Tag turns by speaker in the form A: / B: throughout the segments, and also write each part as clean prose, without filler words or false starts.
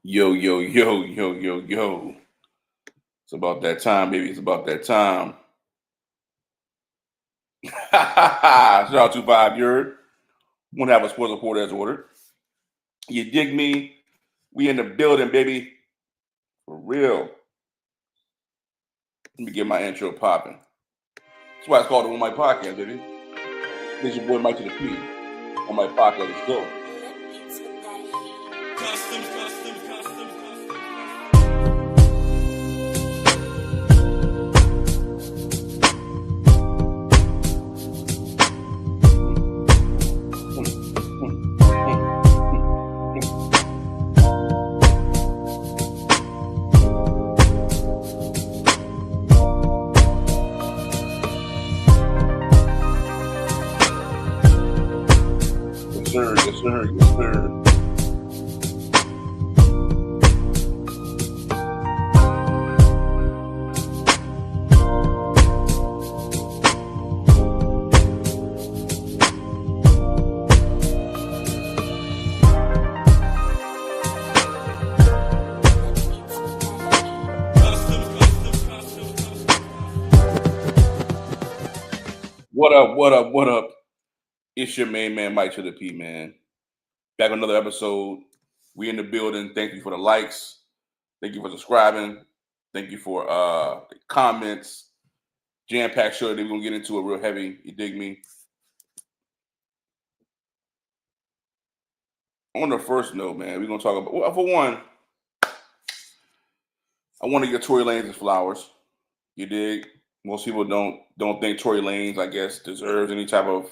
A: Yo, yo, yo, yo, yo, yo. It's about that time, baby. It's about that time. Shout out to 5 Yard. Won't have a sports report as ordered. You dig me? We in the building, baby. For real. Let me get my intro popping. That's why it's called the One Mic Podcast, baby. This your boy Mike to the P. On my podcast, let's go. Yes, sir. What up? It's your main man, Mike to the P, man. Back on another episode. We in the building. Thank you for the likes. Thank you for subscribing. Thank you for the comments. Jam-packed show that we're going to get into it real heavy. You dig me? On the first note, man, we're going to talk about, well, for one, I want to get Tory Lanez his flowers. You dig? Most people don't think Tory Lanez, I guess, deserves any type of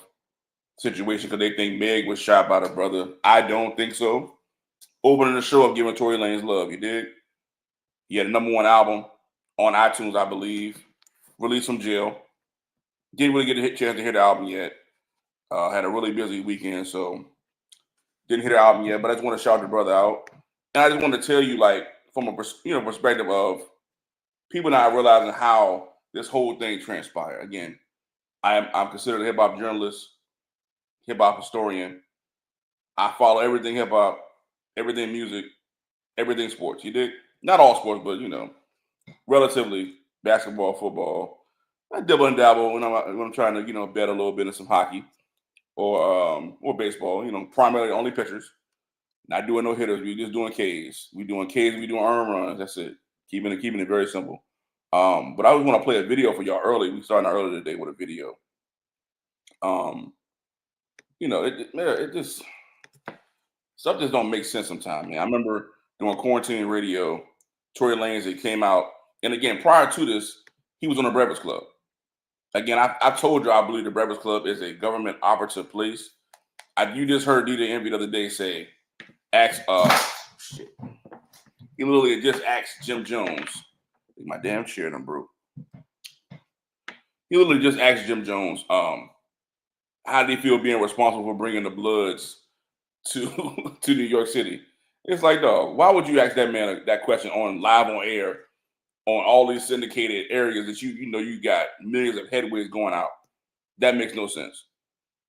A: situation because they think Meg was shot by the brother. I don't think so. Opening the show up, giving Tory Lanez love. You dig? He had a #1 album on iTunes, I believe. Released from jail. Didn't really get a chance to hear the album yet. Had a really busy weekend, so didn't hear the album yet. But I just want to shout the brother out, and I just want to tell you, like, from a perspective of people not realizing how this whole thing transpired. Again, I'm considered a hip hop journalist, hip hop historian. I follow everything hip hop, everything music, everything sports. You dig? Not all sports, but relatively basketball, football. I dibble and dabble when I'm trying to bet a little bit in some hockey or baseball. Primarily only pitchers. Not doing no hitters. We just doing Ks. We doing Ks. We doing earn runs. That's it. Keeping it very simple. But I always want to play a video for y'all early. We started early today with a video. It just stuff just don't make sense sometimes, man. I remember doing quarantine radio. Tory Lanez, it came out, and again, prior to this, he was on the Breakfast Club. Again, I told you I believe the Breakfast Club is a government operative place. You just heard DJ Envy the other day say, shit. He literally just asked Jim Jones. My damn chair done broke. He literally just asked Jim Jones, how did he feel being responsible for bringing the Bloods to New York City? It's like, dog, why would you ask that man that question live on air on all these syndicated areas that you got millions of headways going out? That makes no sense.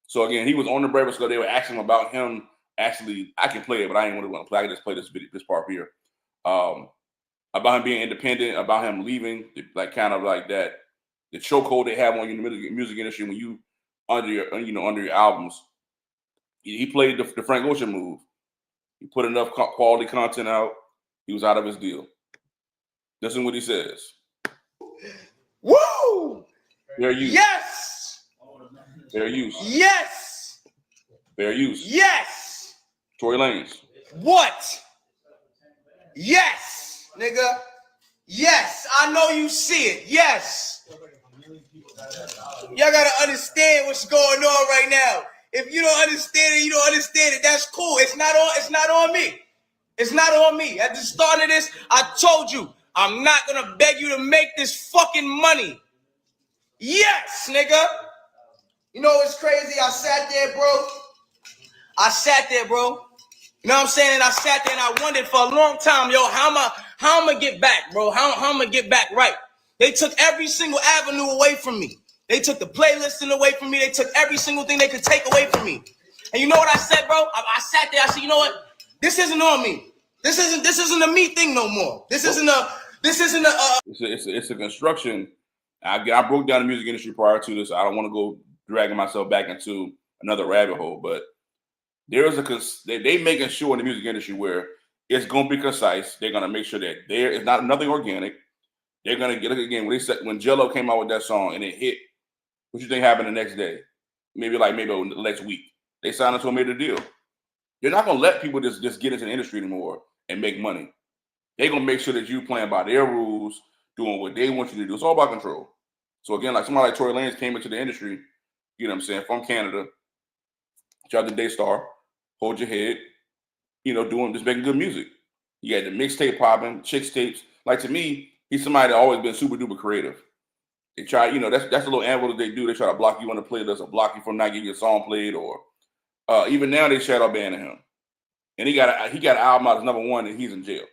A: So again, he was on the Breakfast Club. They were asking him about him. Actually, I can play it, but I ain't really want to play. I can just play this part here. About him being independent, about him leaving, like kind of like that, the chokehold they have on you in the music industry when you under your albums. He played the Frank Ocean move. He put enough quality content out. He was out of his deal. Listen what he says.
B: Woo!
A: Fair use.
B: Yes!
A: Fair use.
B: Yes!
A: Fair use.
B: Yes!
A: Tory Lanez.
B: What? Yes, nigga. Yes, I know you see it. Yes. Y'all gotta understand what's going on right now. If you don't understand it, you don't understand it. That's cool. It's not on me. It's not on me. At the start of this, I told you, I'm not gonna beg you to make this fucking money. Yes, nigga. You know what's crazy? I sat there, bro. You know what I'm saying? And I sat there and I wondered for a long time, yo, how am I gonna get back, bro? How am I gonna get back right? They took every single avenue away from me. They took the playlisting away from me. They took every single thing they could take away from me. And you know what I said, bro? I sat there. I said, you know what? This isn't on me. This isn't a me thing no more. It's
A: a construction. I broke down the music industry prior to this. I don't want to go dragging myself back into another rabbit hole, but they making sure in the music industry where it's going to be concise. They're going to make sure that there is nothing organic. They're going to get, again, when Jello came out with that song and it hit, what you think happened the next day? Maybe the next week. They signed into a major deal. You're not going to let people just get into the industry anymore and make money. They're going to make sure that you playing by their rules, doing what they want you to do. It's all about control. So again, like somebody like Tory Lanez came into the industry, you know what I'm saying, from Canada, shout out to Daystar, Hold Your Head, just making good music. You had the mixtape popping, chicks tapes. Like, to me, he's somebody that always been super duper creative. They try, that's a little anvil that they do. They try to block you on the playlist or block you from not getting your song played, or even now they shadow banning him. And he got an album out as #1 and he's in jail.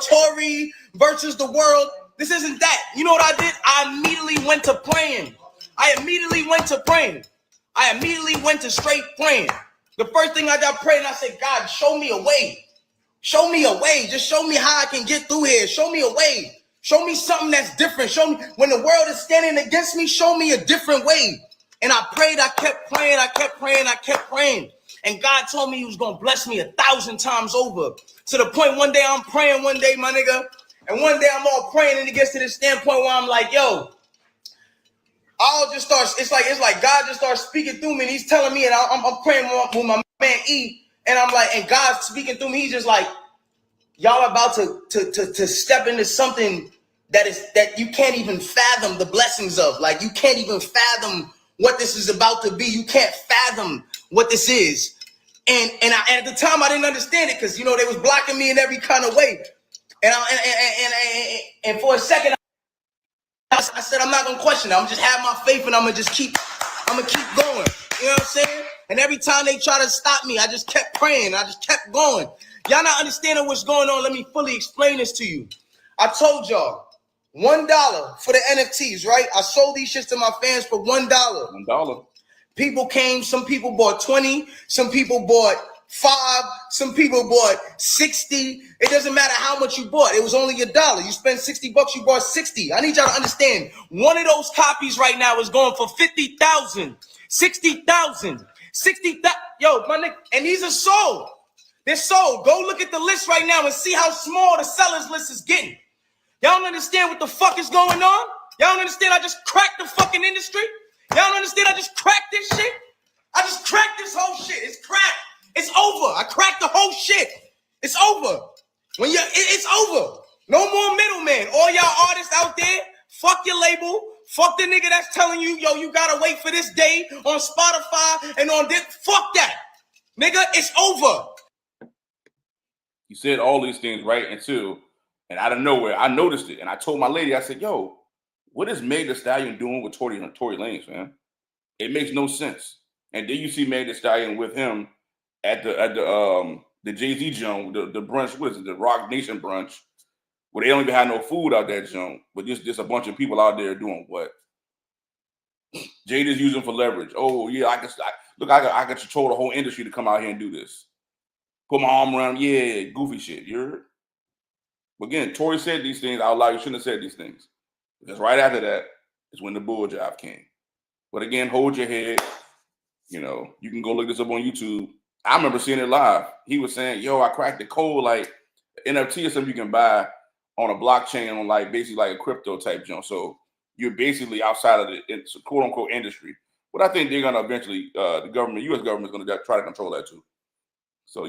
B: Tory versus the world. This isn't that. You know what I did? I immediately went to praying. I immediately went to straight praying. The first thing I got prayed, and I said, God, show me a way. Show me a way. Just show me how I can get through here. Show me a way. Show me something that's different. Show me when the world is standing against me, show me a different way. And I prayed, I kept praying. And God told me he was going to bless me 1,000 times over. To the point one day I'm praying my nigga. And one day I'm all praying and it gets to this standpoint where I'm like, yo, I'll just start. It's like God just starts speaking through me and he's telling me, and I'm praying with my man E. And I'm like, and God's speaking through me. He's just like, y'all are about to step into something that you can't even fathom the blessings of. Like, you can't even fathom what this is about to be. You can't fathom what this is. And at the time I didn't understand it because they was blocking me in every kind of way. And for a second I said I'm not gonna question it. I'm just have my faith and I'm gonna keep going. You know what I'm saying? And every time they try to stop me, I just kept praying. I just kept going. Y'all not understanding what's going on. Let me fully explain this to you. I told y'all $1 for the NFTs, right? I sold these shits to my fans for $1.
A: $1.
B: People came, some people bought 20, some people bought 5, some people bought 60. It doesn't matter how much you bought. It was only $1. You spent $60, you bought 60. I need y'all to understand. One of those copies right now is going for 50,000, 60,000, 60,000. Yo, my nigga, and these are sold. They're sold. Go look at the list right now and see how small the sellers list is getting. Y'all don't understand what the fuck is going on? Y'all don't understand I just cracked the fucking industry? Y'all don't understand I just cracked this shit? I just cracked this whole shit. It's cracked. It's over. I cracked the whole shit. It's over. It's over. No more middleman. All y'all artists out there, fuck your label. Fuck the nigga that's telling you, yo, you gotta wait for this day on Spotify and on this. Fuck that. Nigga, it's over.
A: You said all these things right and out of nowhere, I noticed it. And I told my lady, I said, yo, what is Meg Thee Stallion doing with Tory Lanez, man? It makes no sense. And then you see Meg Thee Stallion with him at the Jay-Z joint, the brunch, what is it, the Rock Nation brunch, where they don't even have no food out that joint, but just a bunch of people out there doing what? Jay is using for leverage. Oh yeah, I can control the whole industry to come out here and do this. Put my arm around, yeah, goofy shit. You heard? But again, Tory said these things out loud. You shouldn't have said these things. Because right after that is when the bull job came. But again, hold your head. You can go look this up on YouTube. I remember seeing it live. He was saying, yo, I cracked the code. Like, NFT is something you can buy on a blockchain on basically like a crypto type jump. So you're basically outside of the quote unquote industry. But I think they're going to eventually, the government, U.S. government is going to try to control that too. So,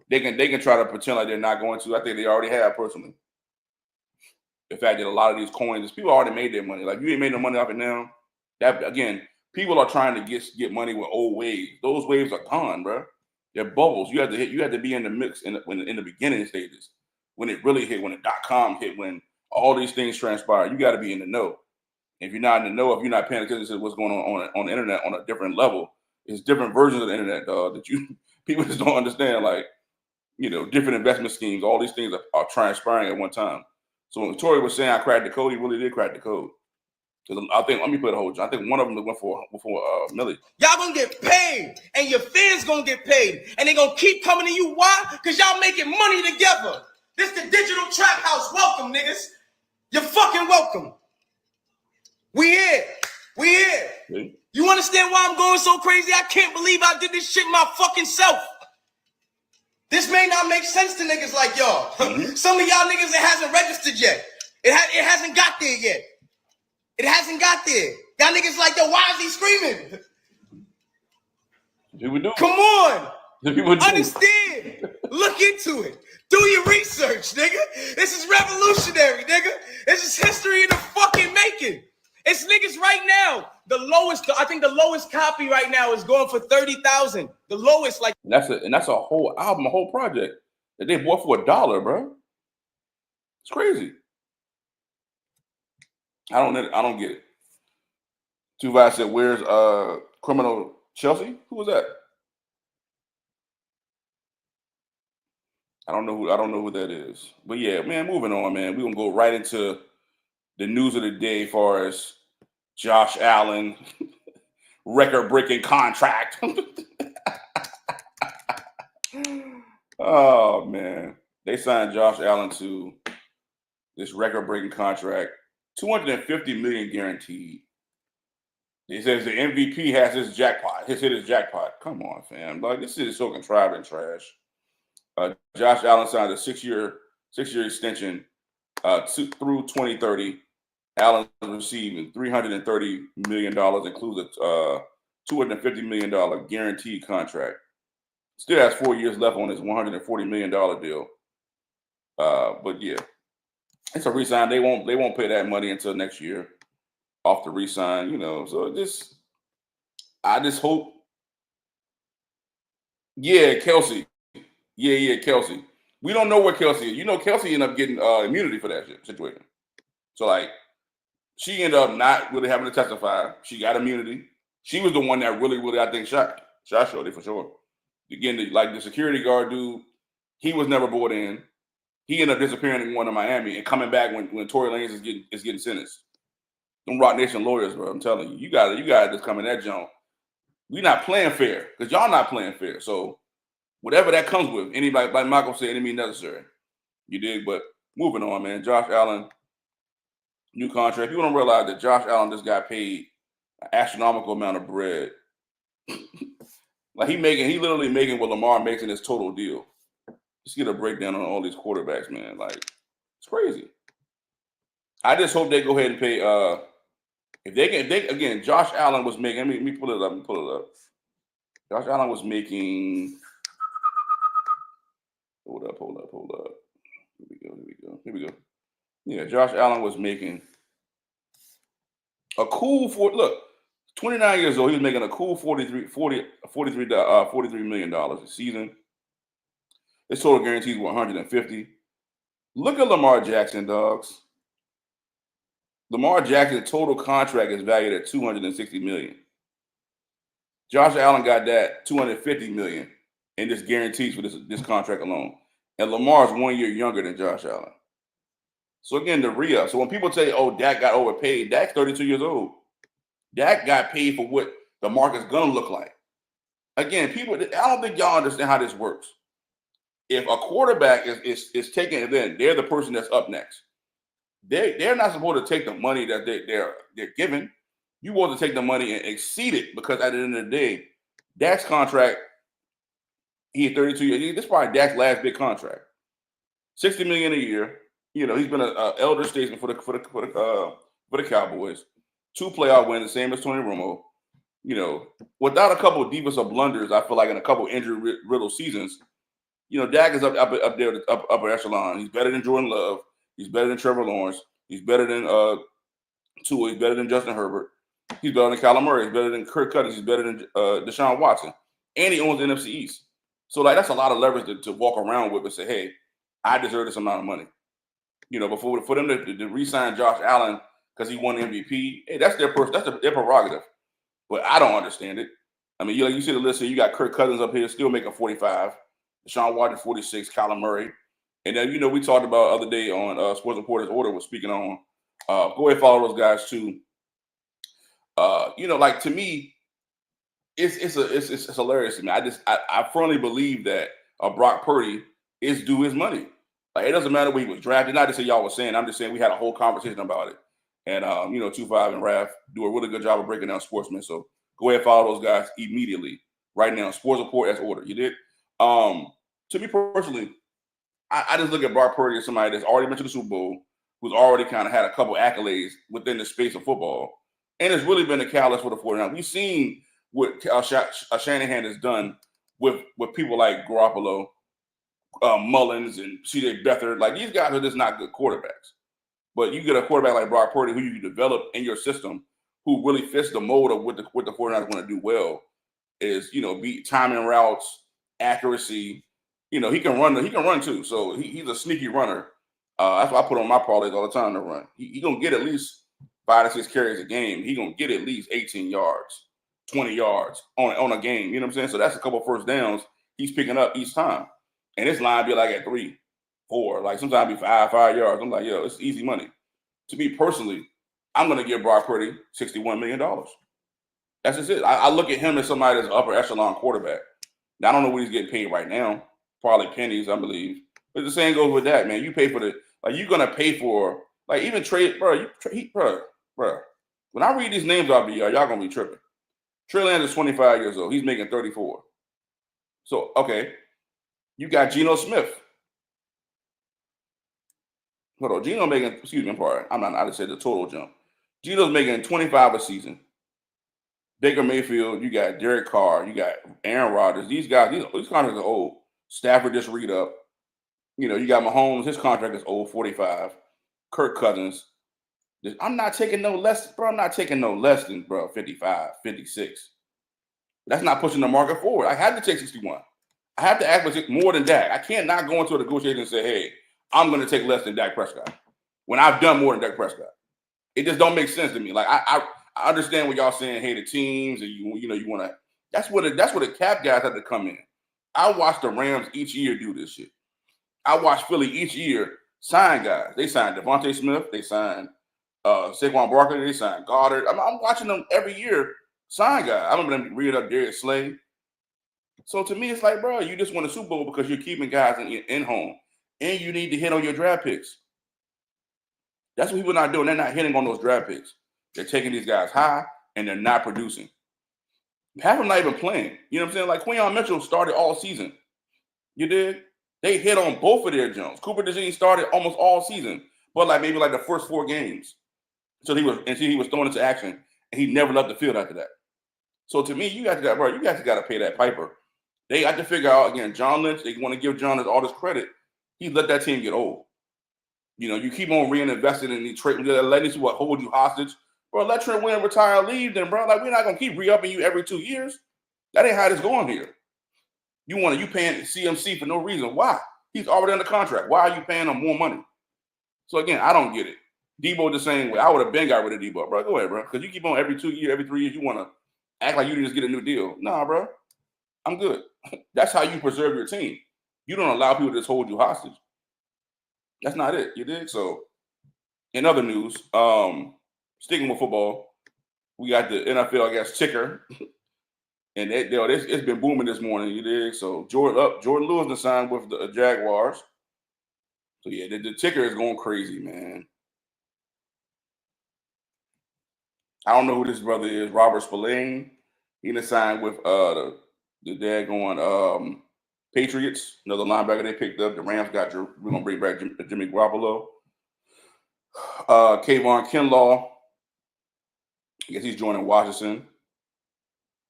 A: they can try to pretend like they're not going to. I think they already have personally. The fact that a lot of these coins, people already made their money. Like, you ain't made no money off it now. That, again, people are trying to get money with old waves. Those waves are gone, bro. They're bubbles. You have to be in the mix in the beginning stages. When it really hit, when the .com hit, when all these things transpire, you got to be in the know. If you're not in the know, if you're not paying attention to what's going on the internet on a different level, it's different versions of the internet that People just don't understand, like, different investment schemes. All these things are transpiring at one time. So when Tory was saying I cracked the code, he really did crack the code. Because I think, let me put a whole. I think one of them went for Millie.
B: Y'all gonna get paid, and your fans gonna get paid, and they gonna keep coming to you. Why? Because y'all making money together. This the digital trap house. Welcome, niggas. You're fucking welcome. We here. We here.
A: See?
B: You understand why I'm going so crazy? I can't believe I did this shit my fucking self. This may not make sense to niggas like y'all.
A: Mm-hmm.
B: Some of y'all niggas, it hasn't registered yet. It hasn't got there yet. It hasn't got there. Y'all niggas like, yo, why is he screaming?
A: People do.
B: Come on.
A: People do.
B: Understand. Look into it. Do your research, nigga. This is revolutionary, nigga. This is history in the fucking making. It's niggas right now. I think the lowest copy right now is going for 30,000. The lowest, like.
A: And that's a whole album, a whole project that they bought for $1, bro. It's crazy. I don't get it. Tuvai said, "Where's Criminal Chelsea? Who was that? I don't know who that is. But yeah, man, moving on, man. We're gonna go right into the news of the day as far as Josh Allen record-breaking contract. Oh man. They signed Josh Allen to this record-breaking contract, $250 million guaranteed. He says the MVP has his jackpot. His hit his jackpot. Come on, fam. Like, this shit is so contrived and trash. Josh Allen signed a six-year extension through 2030. Allen receiving $330 million, includes a $250 million guaranteed contract. Still has 4 years left on his $140 million deal. But yeah, it's a re-sign. They won't pay that money until next year off the re-sign, So I just hope. Yeah, Kelsey. Yeah, Kelsey. We don't know where Kelsey is. Kelsey ended up getting immunity for that situation. So, like, she ended up not really having to testify. She got immunity. She was the one that really, I think, shot Shorty for sure. Again, the security guard dude, he was never brought in. He ended up disappearing in one of Miami and coming back when Tory Lanez is getting sentenced. Them Rock Nation lawyers, bro. I'm telling you, you gotta just come in that junk. We not playing fair because y'all not playing fair. So whatever that comes with, anybody, like Michael said, enemy necessary. You dig? But moving on, man. Josh Allen, new contract. People don't realize that Josh Allen just got paid an astronomical amount of bread. Like he literally making what Lamar makes in his total deal. Just get a breakdown on all these quarterbacks, man. Like, it's crazy. I just hope they go ahead and pay. Again, Josh Allen was making. Let me pull it up. Josh Allen was making. Hold up. Here we go. Yeah, Josh Allen was making a cool 29 years old. He was making a cool $43 million a season. His total guarantees were 150. Look at Lamar Jackson, dogs. Lamar Jackson's total contract is valued at $260 million. Josh Allen got that $250 million in just guarantees for this contract alone. And Lamar's 1 year younger than Josh Allen. So again, the re-up. So when people say, oh, Dak got overpaid, Dak's 32 years old. Dak got paid for what the market's gonna look like. Again, I don't think y'all understand how this works. If a quarterback is taking, then they're the person that's up next. They're not supposed to take the money that they're given. You want to take the money and exceed it, because at the end of the day, Dak's contract, he had 32 years. This is probably Dak's last big contract. $60 million a year. He's been an elder statesman for the Cowboys. 2 playoff wins, the same as Tony Romo. Without a couple of divas or blunders, I feel like in a couple injury riddled seasons, Dak is up there, upper echelon. He's better than Jordan Love. He's better than Trevor Lawrence. He's better than Tua. He's better than Justin Herbert. He's better than Kyler Murray. He's better than Kirk Cousins. He's better than Deshaun Watson. And he owns the NFC East. So, like, that's a lot of leverage to walk around with and say, hey, I deserve this amount of money. But for them to re-sign Josh Allen because he won MVP, hey, that's their prerogative. But I don't understand it. I mean, you see the list here. You got Kirk Cousins up here, still making 45. Deshaun Watson 46. Kyler Murray, and then we talked about other day on Sports Reporters Order was speaking on. Go ahead, follow those guys too. Like to me, it's hilarious to me. I firmly believe that Brock Purdy is due his money. Like it doesn't matter where he was drafted. Not to say y'all was saying. I'm just saying we had a whole conversation about it. And 25 and Raph do a really good job of breaking down Sportsman. So go ahead and follow those guys immediately right now. Sports Report as ordered. You did. To me personally, I just look at Brock Purdy as somebody that's already been to the Super Bowl, who's already kind of had a couple accolades within the space of football, and it's really been a catalyst for the 49ers. We've seen what Shanahan has done with people like Garoppolo, Mullins, and C.J. Beathard. Like these guys are just not good quarterbacks. But you get a quarterback like Brock Purdy who you develop in your system, who really fits the mold of what the 49ers want to do well, is beat timing routes, accuracy. He can run too. So he's a sneaky runner. That's why I put on my parlays all the time to run. He gonna get at least 5 to 6 carries a game. He gonna get at least 18 yards, 20 yards on a game. You know what I'm saying? So that's a couple of first downs he's picking up each time. And this line be like at 3, 4, like sometimes be 5 yards. I'm like, yo, it's easy money. To me personally, I'm gonna give Brock Purdy $61 million. That's just it. I look at him as somebody that's an upper echelon quarterback. Now I don't know what he's getting paid right now. Probably pennies, I believe. But the same goes with that, man. You pay for you're gonna pay for even trade, bro. Bro. When I read these names out of y'all gonna be tripping. Trey Lance is 25 years old. He's making 34. So okay, you got Geno Smith. Hold on, Geno making. Excuse me, I'm sorry. I just said the total jump. Geno's making 25 a season. Baker Mayfield, you got Derek Carr, you got Aaron Rodgers. These guys, these contracts are old. Stafford just read up. You got Mahomes, his contract is old, 45. Kirk Cousins. I'm not taking no less, bro. I'm not taking no less than, 55, 56. That's not pushing the market forward. I had to take 61. I have to act with more than Dak. I can't not go into a negotiation and say, hey, I'm going to take less than Dak Prescott when I've done more than Dak Prescott. It just don't make sense to me. Like I understand what y'all saying. Hey, the teams and you want to. That's where the cap guys have to come in. I watch the Rams each year do this shit. I watch Philly each year sign guys. They signed Devontae Smith. They signed Saquon Barkley. They signed Goddard. I'm watching them every year sign guys. I remember them reading up Darius Slay. So to me, it's like, bro, you just won a Super Bowl because you're keeping guys in home, and you need to hit on your draft picks. That's what people are not doing. They're not hitting on those draft picks. They're taking these guys high, and they're not producing. Half of them not even playing. You know what I'm saying? Like Quinyon Mitchell started all season. You did? They hit on both of their jumps. Cooper DeJean started almost all season, but maybe the first 4 games. So he was thrown into action, and he never left the field after that. So to me, you guys got to pay that piper. They got to figure out, again, John Lynch, they want to give John Lynch all this credit. He let that team get old. You keep on reinvesting in the trade, letting these people hold you hostage. Bro, let Trent Williams retire, leave them, bro. We're not going to keep re-upping you every 2 years. That ain't how it's going here. You paying CMC for no reason. Why? He's already under contract. Why are you paying him more money? So, again, I don't get it. Debo the same way. I would have been got rid of Debo, bro. Go ahead, bro. Because you keep on every 2 years, every 3 years, you want to act like you just get a new deal. Nah, bro. I'm good. That's how you preserve your team. You don't allow people to just hold you hostage. That's not it. You dig? So, in other news, sticking with football, we got the NFL, I guess, ticker. And it's been booming this morning. You dig? So, Jordan Lewis has signed with the Jaguars. So, yeah, the ticker is going crazy, man. I don't know who this brother is. Robert Spillane. He done signed with the daggone Patriots, another linebacker they picked up. The Rams we're going to bring back Jimmy Garoppolo. Kayvon Kinlaw, I guess he's joining Washington.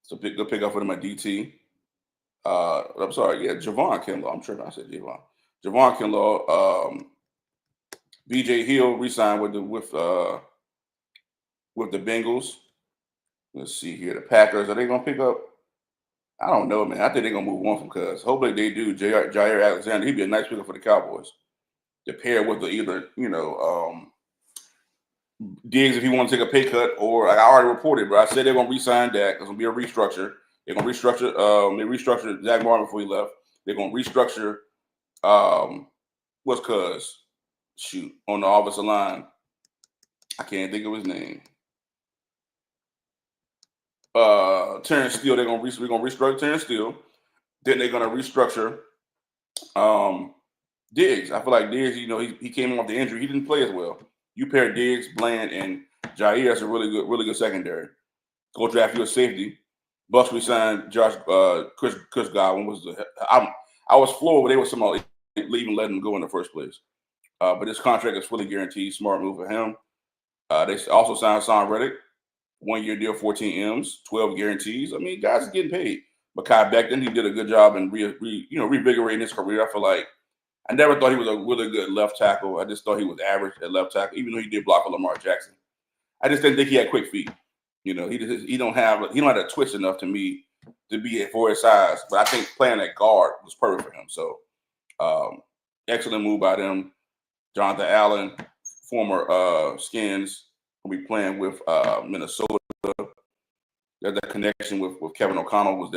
A: So good pick up for them at DT. I'm sorry, yeah, Javon Kinlaw. I'm tripping. I said Javon. Javon Kinlaw. BJ Hill re-signed with the Bengals. Let's see here. The Packers, are they going to pick up? I don't know, man. I think they're going to move on from Cuz. Hopefully they do. Jair Alexander, he'd be a nice pickup for the Cowboys. To pair with Diggs if he want to take a pay cut, or I already reported, bro. I said they're going to re-sign Dak. There's going to be a restructure. They're gonna restructure. They restructured Zach Martin before he left. They're gonna restructure. What's Cuz? Shoot, on the offensive line. I can't think of his name. Terrence Steele. We're gonna restructure Terrence Steele. Then they're gonna restructure Diggs. I feel like Diggs, he came off the injury. He didn't play as well. You pair Diggs, Bland, and Jair. That's a really good secondary. Go draft you a safety. Bucks signed Chris Godwin. I was floored when they were somehow leaving, letting him go in the first place. But this contract is fully guaranteed. Smart move for him. They also signed Son Reddick, 1 year deal, 14 M's, 12 guarantees. I mean, guys are getting paid. Mekhi Becton, he did a good job in revigorating his career. I feel like I never thought he was a really good left tackle. I just thought he was average at left tackle, even though he did block for Lamar Jackson. I just didn't think he had quick feet. He don't have a twitch enough to me to be for his size. But I think playing at guard was perfect for him. So excellent move by them. Jonathan Allen, former Skins, will be playing with Minnesota. There's that connection with Kevin O'Connell was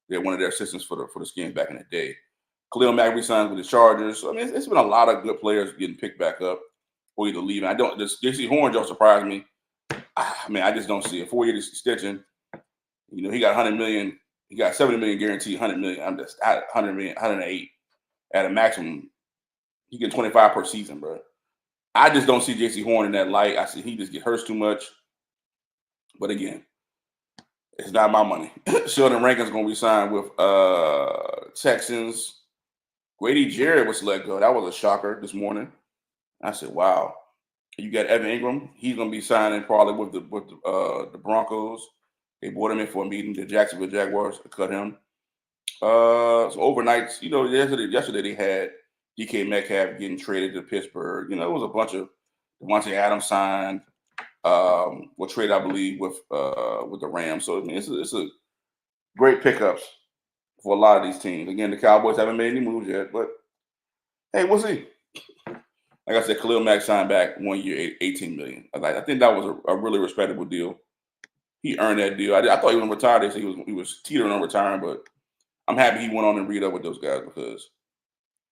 A: they're one of their assistants for the Skins back in the day. Khalil Mack re-signs with the Chargers. So, I mean, it's been a lot of good players getting picked back up or either leaving. J.C. Horn don't surprise me. I mean, I just don't see it. 4 years extension. He got $100 million. He got $70 million guaranteed. $100 million. I'm just at $100 million, $108 at a maximum. He get 25 per season, bro. I just don't see J.C. Horn in that light. I see he just get hurt too much. But again, it's not my money. Sheldon Rankins going to be signed with Texans. Grady Jarrett was let go. That was a shocker this morning. I said, wow. You got Evan Ingram. He's going to be signing probably with the Broncos. They brought him in for a meeting. The Jacksonville Jaguars cut him. So overnight, yesterday they had DK Metcalf getting traded to Pittsburgh. It was a bunch of Devontae Adams signed. Was traded, I believe, with the Rams. So I mean, it's a great pickups for a lot of these teams. Again, the Cowboys haven't made any moves yet, but hey, we'll see. Like I said, Khalil Mack signed back 1 year, $18 million. I think that was a really respectable deal. He earned that deal. I thought he was going to retire. They said he was teetering on retiring, but I'm happy he went on and read up with those guys because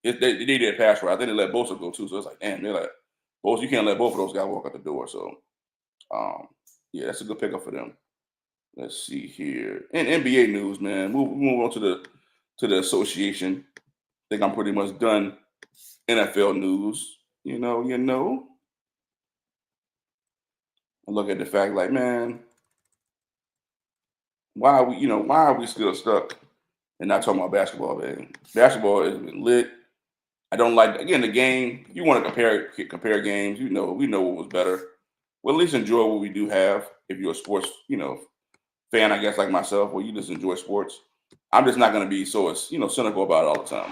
A: they did pass rush. I think they let Bosa go too. So it's like, damn, they're like, Bosa, you can't let both of those guys walk out the door. So, yeah, that's a good pickup for them. Let's see here. In NBA news, man, move on to the association. I think I'm pretty much done. NFL news, you know. I look at the fact like, man, why are we still stuck and not talking about basketball, man? Basketball has been lit. I don't like, again, the game. You want to compare games. We know what was better. Well, at least enjoy what we do have. If you're a sports, fan, I guess, like myself, where you just enjoy sports. I'm just not going to be so, cynical about it all the time.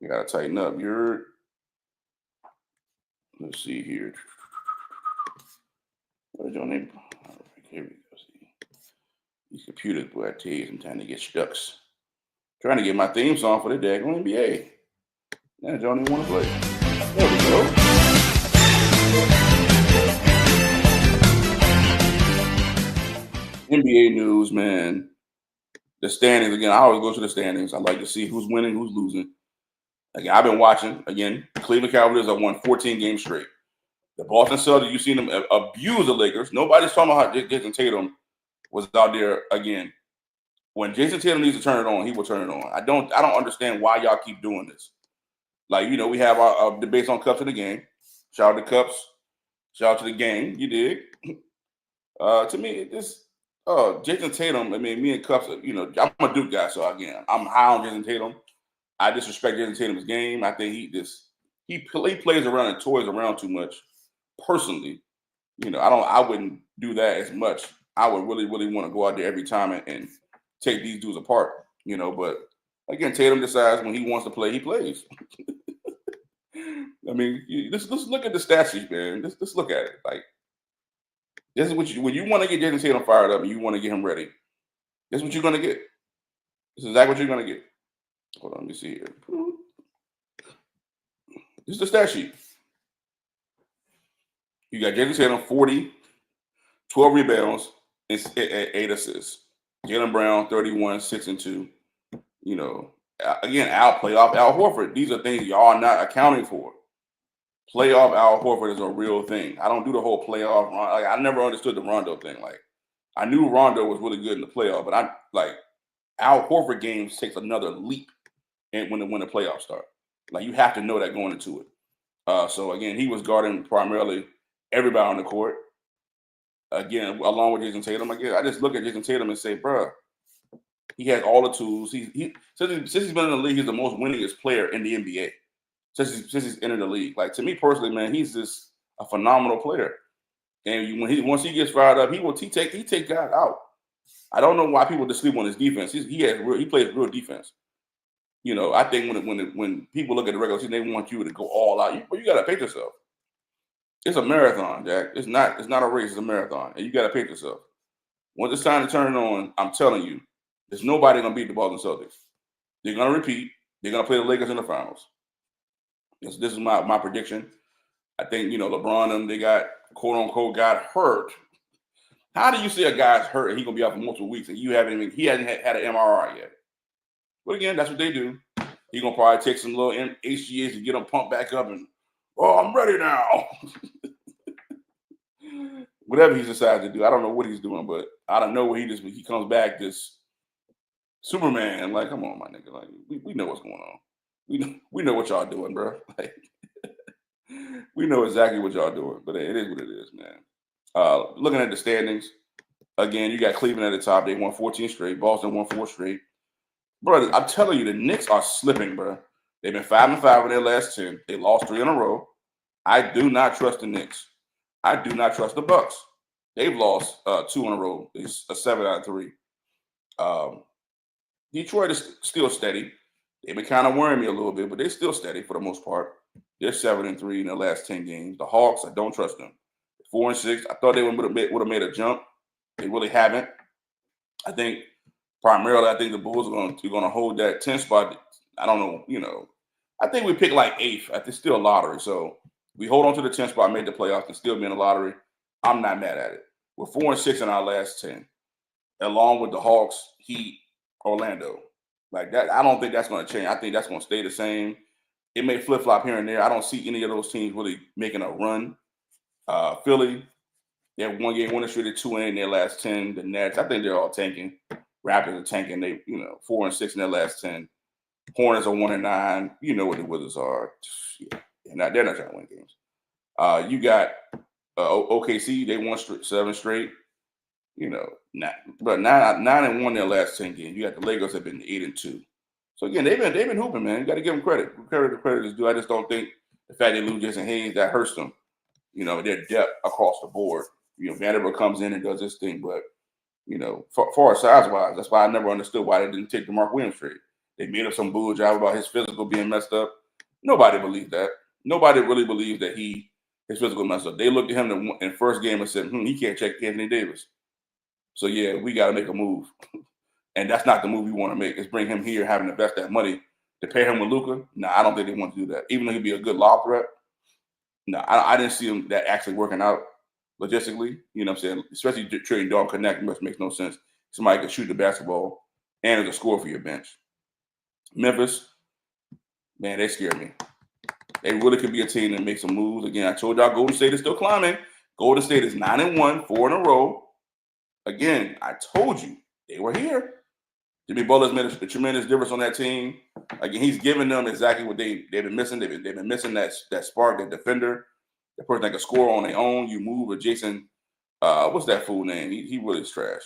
A: You got to tighten up. Let's see here. What is your name? Here we go. See. These computers, boy, I tell you, sometimes they get stuck. Trying to get my theme song for the daggone NBA. Now Johnny want to play. There we go. NBA news, man. The standings, again, I always go to the standings. I like to see who's winning, who's losing. Again, I've been watching. Again, Cleveland Cavaliers have won 14 games straight. The Boston Celtics, you've seen them abuse the Lakers. Nobody's talking about how Jason Tatum was out there again. When Jason Tatum needs to turn it on, he will turn it on. I don't understand why y'all keep doing this. Like, we have our debates on Cups of the game. Shout out to Cups. Shout out to the game. You dig? To me, Jason Tatum, I mean, me and Cups, I'm a Duke guy, so again, I'm high on Jason Tatum. I disrespect Jason Tatum's game. I think he plays around and toys around too much. Personally, I wouldn't do that as much. I would really, really want to go out there every time and take these dudes apart, But again, Tatum decides when he wants to play, he plays. I mean, let's look at the stat sheet, man. Let's look at it. Like, this is what when you want to get Jason Tatum fired up and you want to get him ready. This is what you're gonna get. This is exactly what you're gonna get. Hold on, let me see here. This is the stat sheet. You got Jason Tatum, 40, 12 rebounds, and 8 assists. Jaylen Brown, 31, 6 and 2. You know, again, playoff Al Horford. These are things y'all are not accounting for. Playoff Al Horford is a real thing. I don't do the whole playoff. Like, I never understood the Rondo thing. Like, I knew Rondo was really good in the playoff, but Al Horford games takes another leap when the playoffs start. Like, you have to know that going into it. So again, he was guarding primarily everybody on the court. Again, along with Jason Tatum. Again, I just look at Jason Tatum and say, bruh, he has all the tools. Since he's been in the league, he's the most winningest player in the NBA. Since he's entered the league. Like, to me personally, man, he's just a phenomenal player. And once he gets fired up, he take guys out. I don't know why people just sleep on his defense. He plays real defense. You know, I think when people look at the regular season, they want you to go all out. You got to pace yourself. It's a marathon, Jack. It's not a race. It's a marathon, and you got to pace yourself. Once it's time to turn it on, I'm telling you, there's nobody gonna beat the Boston Celtics. They're gonna repeat. They're gonna play the Lakers in the finals. This is my prediction. I think, you know, LeBron and they got quote unquote got hurt. How do you say a guy's hurt and he's gonna be out for multiple weeks and he hasn't had an MRI yet? But again, that's what they do. He's gonna probably take some little HGH to get him pumped back up and I'm ready now. Whatever he decides to do, I don't know what he's doing, but I don't know where he comes back this Superman. Like, come on, my nigga. Like, we know what's going on. We know what y'all doing, bro. Like, we know exactly what y'all doing, but it is what it is, man. Looking at the standings, again, you got Cleveland at the top. They won 14 straight. Boston won 4 straight. Bro, I'm telling you, the Knicks are slipping, bro. They've been 5-5 in their last 10. They lost 3 in a row. I do not trust the Knicks. I do not trust the Bucks. They've lost 2 in a row. It's a 7 out of 3. Detroit is still steady. They've been kind of worrying me a little bit, but they're still steady for the most part. They're 7-3 in their last 10 games. The Hawks, I don't trust them. 4-6. I thought they would have made a jump. They really haven't. I think primarily, the Bulls are going to hold that 10 spot. I don't know, you know. I think we pick like 8th. It's still a lottery. So we hold on to the 10 spot, made the playoffs, and still be in the lottery. I'm not mad at it. We're 4-6 in our last 10, along with the Hawks, Heat, Orlando. Like that, I don't think that's going to change. I think that's going to stay the same. It may flip-flop here and there. I don't see any of those teams really making a run. Philly, they have 1 game winning streak at 2 in their last 10. The Nets, I think they're all tanking. Raptors are tanking. They, 4-6 in their last 10. Hornets are 1-9. You know what the Wizards are. Yeah, they're not trying to win games. You got OKC. They won 7 straight. 9-1 in their last 10 games. You got the Lakers have been 8-2. So again, they've been hooping, man. You got to give them credit. Credit is due. I just don't think the fact they lose Jason Hayes that hurts them. Their depth across the board. Vanderbilt comes in and does this thing, but far as size-wise, that's why I never understood why they didn't take the Mark Williams trade. They made up some bull job about his physical being messed up. Nobody believed that. Nobody really believed that his physical messed up. They looked at him in first game and said, he can't check Anthony Davis. So yeah, we got to make a move. And that's not the move we want to make. Is bring him here, having to invest that money to pair him with Luka. No, I don't think they want to do that. Even though he'd be a good lob threat. No, I didn't see him that actually working out logistically. You know what I'm saying? Especially trading Dalton Connect makes no sense. Somebody can shoot the basketball and is a score for your bench. Memphis, man, they scare me. They really could be a team that makes some moves. Again, I told y'all Golden State is still climbing. Golden State is 9-1, 4 in a row. Again, I told you they were here. Jimmy Butler's made a tremendous difference on that team. Again, he's giving them exactly what they've been missing. They've been missing that spark, that defender, that person that can score on their own. You move with Jason, what's that fool name? He really is trash.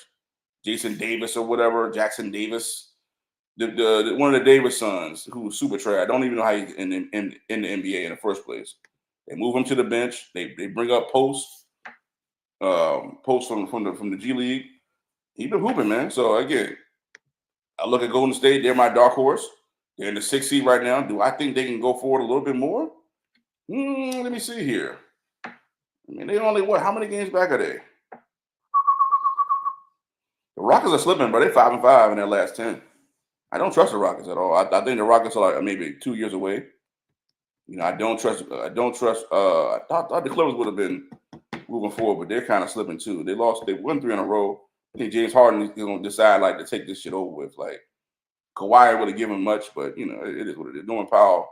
A: Jason Davis or whatever, Jackson Davis. The one of the Davis sons who was super trash. I don't even know how he's in the NBA in the first place. They move him to the bench. They bring up Post from the G League. He's been hooping, man. So again, I look at Golden State. They're my dark horse. They're in the 6th seed right now. Do I think they can go forward a little bit more? Let me see here. I mean, they only how many games back are they? The Rockets are slipping, but they're 5-5 in their last 10. I don't trust the Rockets at all. I think the Rockets are like maybe 2 years away. You know, I don't trust. I thought the Clippers would have been moving forward, but they're kind of slipping too. They lost. They won 3 in a row. I think James Harden is going to decide like to take this shit over with. Like Kawhi would have given much, but you know, it is what it is. Norman Powell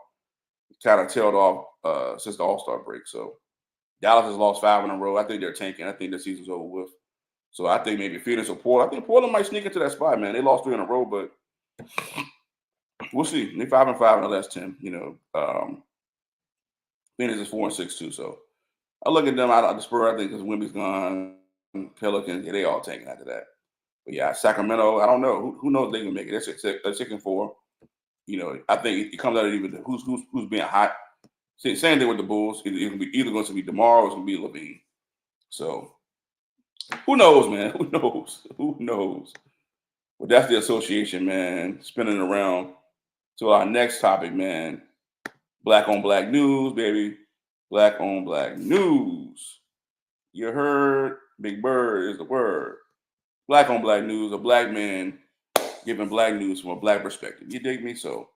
A: kind of tailed off since the All-Star break. So Dallas has lost 5 in a row. I think they're tanking. I think the season's over with. So I think maybe Phoenix or Portland. I think Portland might sneak into that spot, man. They lost 3 in a row, but we'll see. They're 5-5 in the last 10. You know, Phoenix is 4-6 too. So I look at them out of the Spurs. I think because Wemby's gone, Pelicans, yeah, they all tanking after that. But yeah, Sacramento, I don't know. Who knows if they can make it? They're 6-4. You know, I think it comes out of even who's being hot. Same thing with the Bulls. It can be either going to be DeMar or it's going to be Levine. So who knows, man? Who knows? Who knows? But that's the association, man. Spinning around to our next topic, man. Black on black news, baby. Black on black news. You heard? Big Bird is the word. Black on black news. A black man giving black news from a black perspective. You dig me? So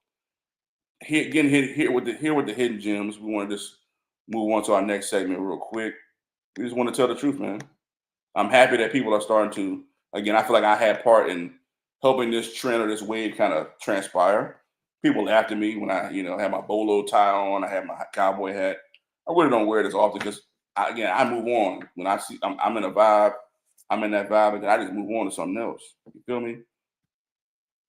A: here with the hidden gems. We want to just move on to our next segment real quick. We just want to tell the truth, man. I'm happy that people are starting to. Again, I feel like I had part in helping this trend or this wave kind of transpire. People laughed at me when I, had my bolo tie on. I had my cowboy hat. I really don't wear this often because, I move on. When I see I'm in a vibe, I'm in that vibe, and I just move on to something else. You feel me?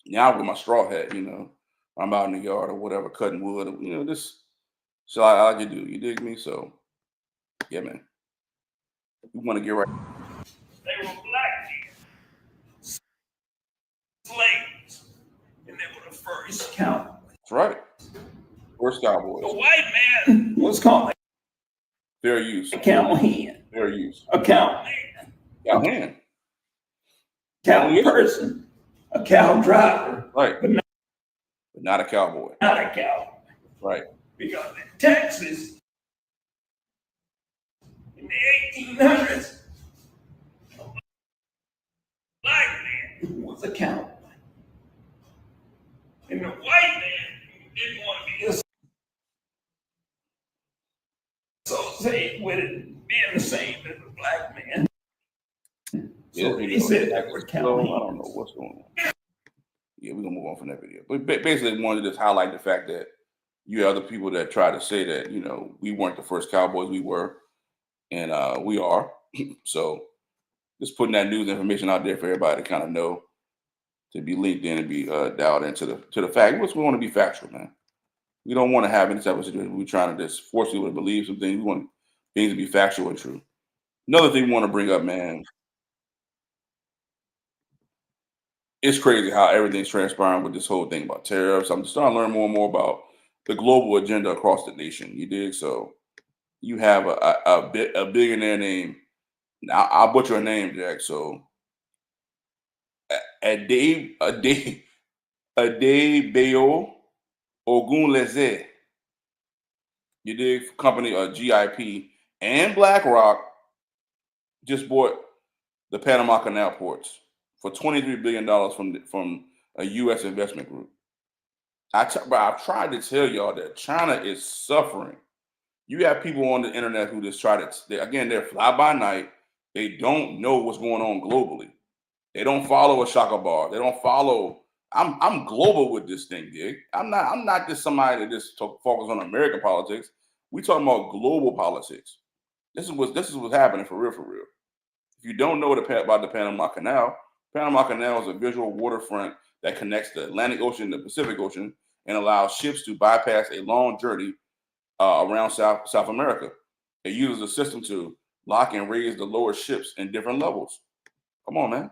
A: Now with my straw hat, I'm out in the yard or whatever, cutting wood. This so I like to do. You dig me? So, yeah, man. We want to get right.
C: They were black men, slaves, and they were the first cowboys.
A: That's right. First cowboys.
C: The white man was called
A: fair use.
C: a cowhand.
A: Fair use.
C: A cowman.
A: Cowhand.
C: Cow person. A cow driver.
A: Right. But not a cowboy.
C: Not a cowboy.
A: Right.
C: Because in Texas, in the 1800s, a black man was a cowboy. And the white man didn't want to be associated with it being the same as the black man. So he said that was cowboy.
A: I don't know what's going on. Yeah, we're going to move on from that video. But basically wanted to just highlight the fact that you have other people that try to say that, we weren't the first cowboys. We were. And we are. So just putting that news information out there for everybody to kind of know, to be linked in and be dialed into the fact. We want to be factual, man. We don't want to have any type of situation. We're trying to just force people to believe some things. We want things to be factual and true. Another thing we want to bring up, man, it's crazy how everything's transpiring with this whole thing about tariffs. I'm starting to learn more and more about the global agenda across the nation. You dig? So you have a billionaire name. Now I'll butcher her name, Jack. So Adebayo Ogunleze, you dig? Company GIP and BlackRock just bought the Panama Canal ports for $23 billion from a U.S. investment group. I've tried to tell y'all that China is suffering. You have people on the internet who just they're fly by night. They don't know what's going on globally. They don't follow a Shaka Bar. They don't follow. I'm global with this thing, dig. I'm not just somebody that just focus on American politics. We talking about global politics. This is what's happening for real, for real. If you don't know about the Panama Canal is a visual waterfront that connects the Atlantic Ocean to the Pacific Ocean and allows ships to bypass a long journey around South America. It uses a system to lock and raise the lower ships in different levels. Come on, man.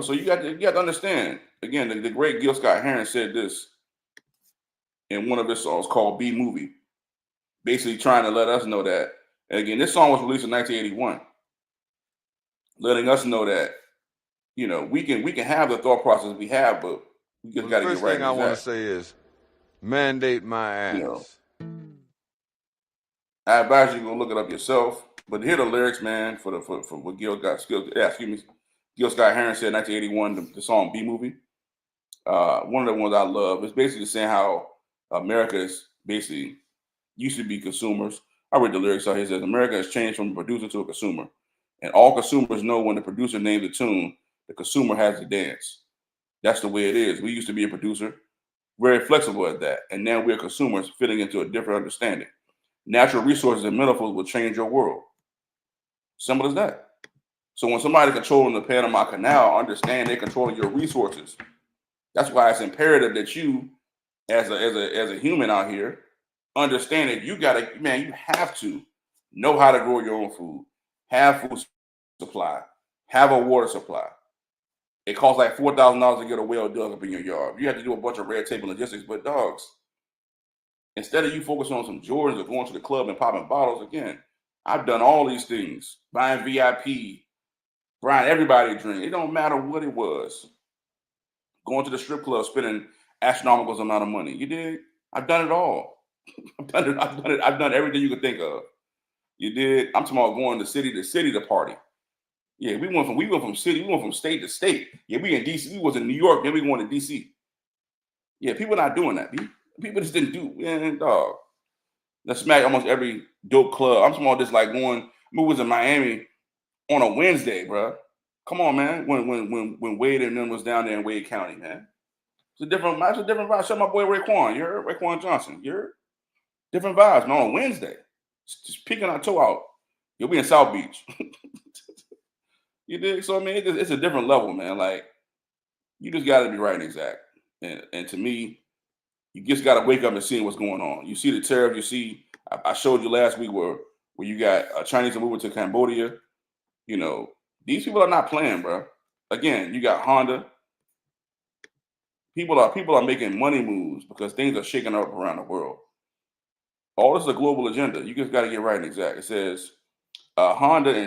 A: So you got to understand. Again, the great Gil Scott-Heron said this in one of his songs called B Movie, basically trying to let us know that. And again, this song was released in 1981, letting us know that we can have the thought process we have, but we just got to get right.
D: The first thing I want to say is mandate my ass.
A: I advise you to go look it up yourself. But hear the lyrics, man, for what Gil Scott-Heron said in 1981, the song B Movie. One of the ones I love is basically saying how America is basically used to be consumers. I read the lyrics out here. It says America has changed from a producer to a consumer. And all consumers know when the producer names a tune, the consumer has to dance. That's the way it is. We used to be a producer, very flexible at that. And now we're consumers fitting into a different understanding. Natural resources and metaphors will change your world. Simple as that. So when somebody controlling the Panama Canal, understand they're controlling your resources. That's why it's imperative that you, as a human out here, understand that you have to know how to grow your own food, have food supply, have a water supply. It costs like $4,000 to get a well dug up in your yard. You have to do a bunch of red tape and logistics, but dogs, instead of you focusing on some Jordans or going to the club and popping bottles, again, I've done all these things, buying VIP, buying everybody a drink. It don't matter what it was. Going to the strip club, spending astronomical amount of money. You did? I've done it all. I've done everything you could think of. You did? I'm talking about going to city to party. Yeah, we went from state to state. Yeah, we in DC. We was in New York, then we going to DC. Yeah, people not doing that. People just didn't do. Man, dog. Let's smack almost every dope club. I'm talking about this like going. We was in Miami on a Wednesday, bro. Come on, man. When Wade and them was down there in Wade County, man. It's a different vibe. Shout my boy Raekwon. You heard? Raekwon Johnson. You heard? Different vibes, man. On a Wednesday. Just peeking our toe out. You'll be in South Beach. You dig? So I mean, it's a different level, man. Like, you just got to be right and exact. And to me, you just got to wake up and see what's going on. You see the tariff. You see, I showed you last week where you got Chinese moving to Cambodia. You know, these people are not playing, bro. Again, you got Honda. People are making money moves because things are shaking up around the world. All this is a global agenda. You just got to get right and exact. It says Honda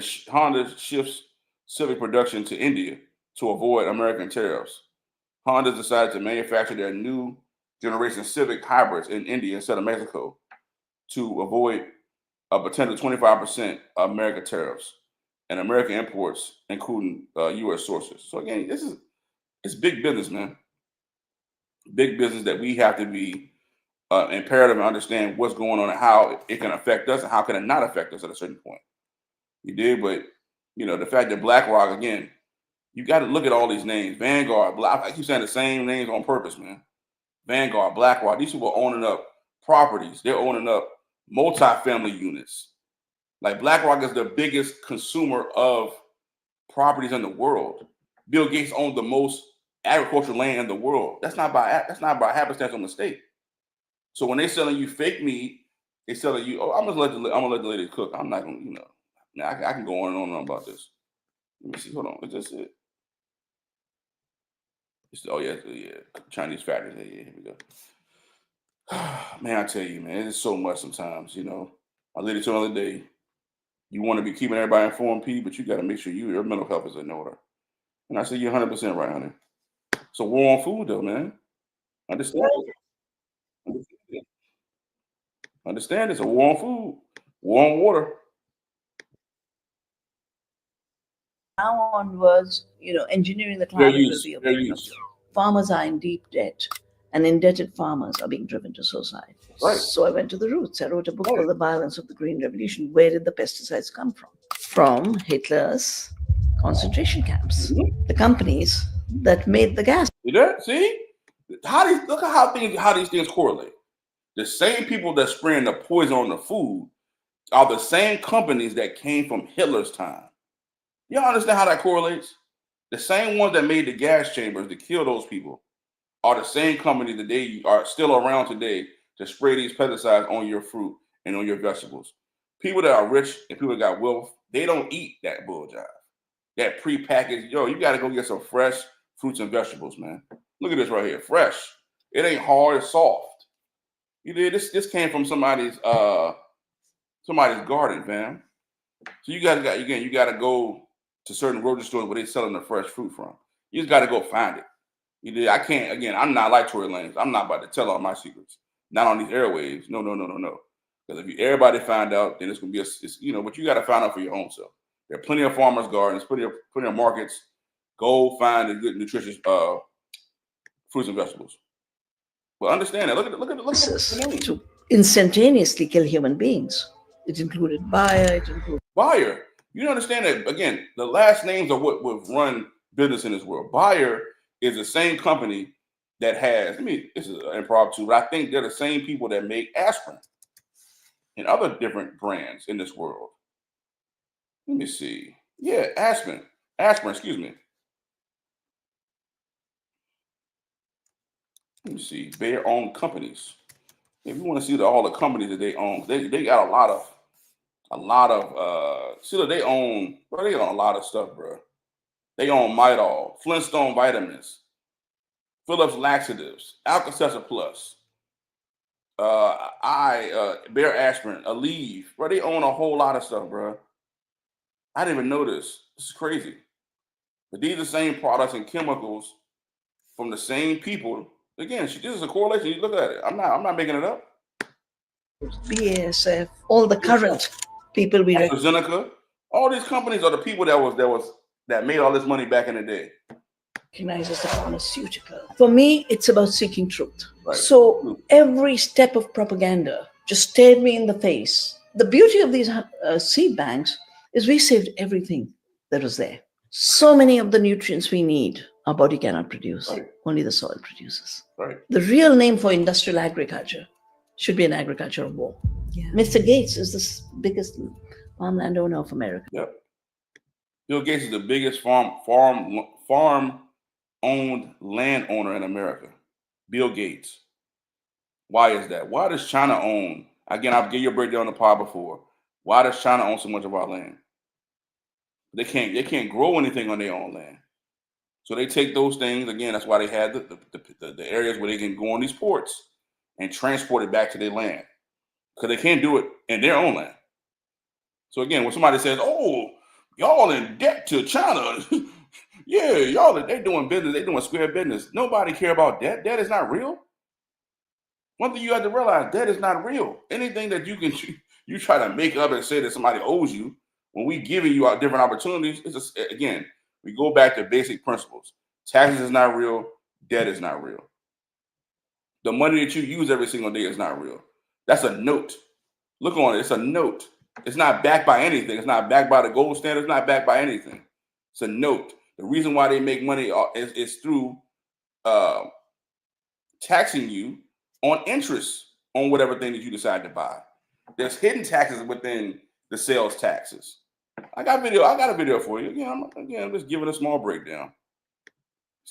A: shifts Civic production to India to avoid American tariffs. Honda decided to manufacture their new generation Civic hybrids in India instead of Mexico to avoid a potential 25% American tariffs and American imports, including U.S. sources. So again, it's big business, man. Big business that we have to be imperative and understand what's going on and how it can affect us and how can it not affect us at a certain point. You did, but you know, the fact that BlackRock, again, you got to look at all these names. Vanguard, I keep saying the same names on purpose, man. Vanguard, BlackRock, these people are owning up properties. They're owning up multi-family units. Like BlackRock is the biggest consumer of properties in the world. Bill Gates owns the most agricultural land in the world. That's not by happenstance or mistake. So when they're selling you fake meat, they're selling you. Oh, I'm gonna let the lady cook. I'm not gonna, you know. Now I can go on and on about this. Let me see. Hold on. Is this it? Oh yeah, Chinese factories. Yeah, here we go. Man, I tell you, man, it's so much sometimes. You know, I literally told the other day, you want to be keeping everybody informed, P, but you got to make sure your mental health is in order. And I said, you're 100% right, honey. So war on food, though, man. Understand? Understand? It's a war on food, war on water.
E: Now onwards, engineering the climate will be a problem. Farmers are in deep debt, and indebted farmers are being driven to suicide.
A: Right.
E: So I went to the roots. I wrote a book called The Violence of the Green Revolution. Where did the pesticides come from? From Hitler's concentration camps. Mm-hmm. The companies that made the gas.
A: You know, see? Look at how these things correlate. The same people that spraying the poison on the food are the same companies that came from Hitler's time. Y'all understand how that correlates? The same ones that made the gas chambers to kill those people are the same companies that they are still around today to spray these pesticides on your fruit and on your vegetables. People that are rich and people that got wealth, they don't eat that bull jive. That prepackaged, you got to go get some fresh fruits and vegetables, man. Look at this right here, fresh. It ain't hard, it's soft. You did this came from somebody's garden, fam. So you got to go to certain grocery stores where they're selling the fresh fruit from. You just got to go find it. You did. I can't. Again, I'm not like Tory Lanez. I'm not about to tell all my secrets. Not on these airwaves. No. Because if everybody find out, then it's gonna be but you got to find out for your own self. There are plenty of farmers' gardens, plenty of markets. Go find the good, nutritious fruits and vegetables. Well, understand that. Look at
E: to instantaneously kill human beings. It included Bayer, it included
A: Bayer. You understand that, again, the last names are what run business in this world. Bayer is the same company that has, this is an improv too, but I think they're the same people that make aspirin and other different brands in this world. Let me see. Yeah, aspirin, excuse me. Let me see. Bayer owned companies. If you want to see all the companies that they own, they got a lot of they own a lot of stuff, bro. They own Midol, Flintstone Vitamins, Phillips Laxatives, Alka-Seltzer Plus, Bayer Aspirin, Aleve, bro. They own a whole lot of stuff, bro. I didn't even know this. This is crazy. But these are the same products and chemicals from the same people. Again, this is a correlation. You look at it. I'm not making it up.
E: BASF, all the current people we
A: AstraZeneca, all these companies are the people that made all this money back in the day.
E: recognize as a pharmaceutical. For me, it's about seeking truth.
A: Right.
E: So every step of propaganda just stared me in the face. The beauty of these seed banks is we saved everything that was there. So many of the nutrients we need, our body cannot produce.
A: Right.
E: Only the soil produces.
A: Right.
E: The real name for industrial agriculture should be an agriculture of war. Yeah. Mr. Gates is the biggest farmland owner of America.
A: Yep. Bill Gates is the biggest farm-owned landowner in America. Bill Gates. Why is that? Why does China own? Again, I've given you a breakdown on the pod before. Why does China own so much of our land? They can't grow anything on their own land. So they take those things, again, that's why they had the areas where they can go on these ports and transport it back to their land. Because they can't do it in their own land. So again, when somebody says, oh, y'all in debt to China, yeah, they're doing business, they're doing square business. Nobody care about debt. Debt is not real. One thing you have to realize, debt is not real. Anything that you try to make up and say that somebody owes you, when we giving you different opportunities, it's just, again, we go back to basic principles. Taxes is not real. Debt is not real. The money that you use every single day is not real. That's a note. Look on it. It's a note. It's not backed by anything. It's not backed by the gold standard. It's not backed by anything. It's a note. The reason why they make money is through taxing you on interest on whatever thing that you decide to buy. There's hidden taxes within the sales taxes. I got a video for you. I'm just giving a small breakdown.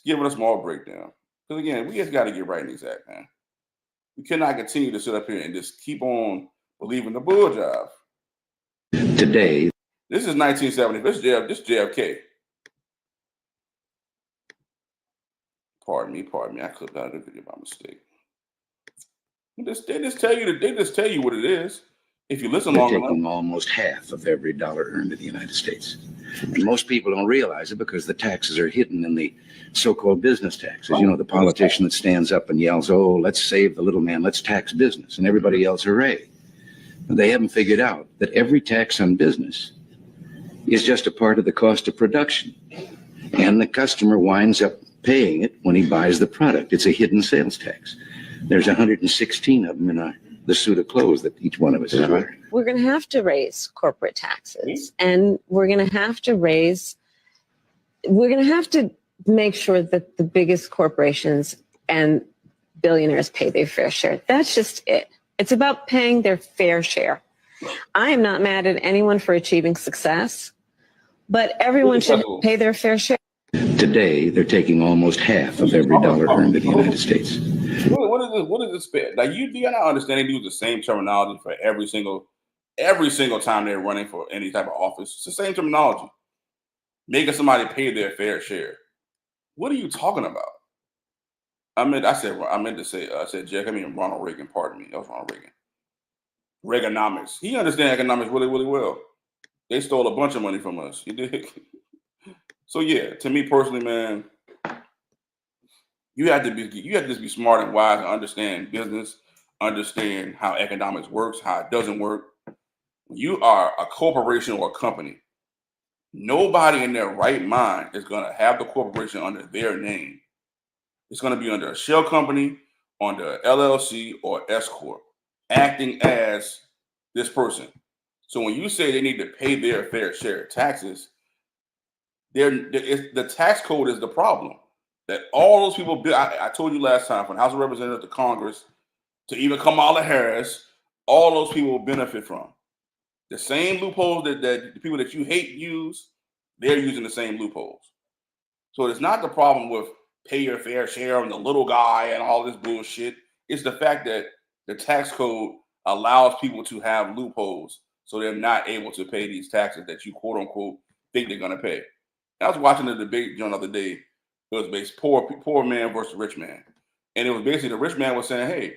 A: Because again, we just got to get right in these act, man. We cannot continue to sit up here and just keep on believing the bull job.
F: Today,
A: this is 1970. This is JFK. Pardon me. I clipped out of the video by mistake. They just tell you what it is. If you listen
F: they're
A: long
F: taking
A: enough.
F: almost half of every dollar earned in the United States. And most people don't realize it because the taxes are hidden in the so-called business taxes. You know, the politician that stands up and yells, oh, let's save the little man, let's tax business, and everybody else, hooray. And they haven't figured out that every tax on business is just a part of the cost of production. And the customer winds up paying it when he buys the product. It's a hidden sales tax. There's 116 of them in the suit of clothes that each one of us is wearing.
G: We're going to have to raise corporate taxes, and we're going to have to make sure that the biggest corporations and billionaires pay their fair share. That's just it. It's about paying their fair share. I am not mad at anyone for achieving success, but everyone should pay their fair share.
F: Today, they're taking almost half of every dollar earned in the United States.
A: What is this? Like, do you not understand they use the same terminology for every single time they're running for any type of office? It's the same terminology. Making somebody pay their fair share. What are you talking about? I said Jack, I mean Ronald Reagan, pardon me. That was Ronald Reagan. Reaganomics. He understands economics really, really well. They stole a bunch of money from us. He did. So yeah, to me personally, man, you have to just be smart and wise and understand business, understand how economics works, how it doesn't work. When you are a corporation or a company, nobody in their right mind is going to have the corporation under their name. It's going to be under a shell company, under LLC, or S Corp. acting as this person. So when you say they need to pay their fair share of taxes, the tax code is the problem. That all those people, I told you last time, from the House of Representatives to Congress, to even Kamala Harris, all those people benefit from. The same loopholes that the people that you hate use, they're using the same loopholes. So it's not the problem with pay your fair share and the little guy and all this bullshit. It's the fact that the tax code allows people to have loopholes so they're not able to pay these taxes that you quote unquote think they're going to pay. I was watching the debate the other day. It was based poor man versus rich man. And it was basically the rich man was saying, hey,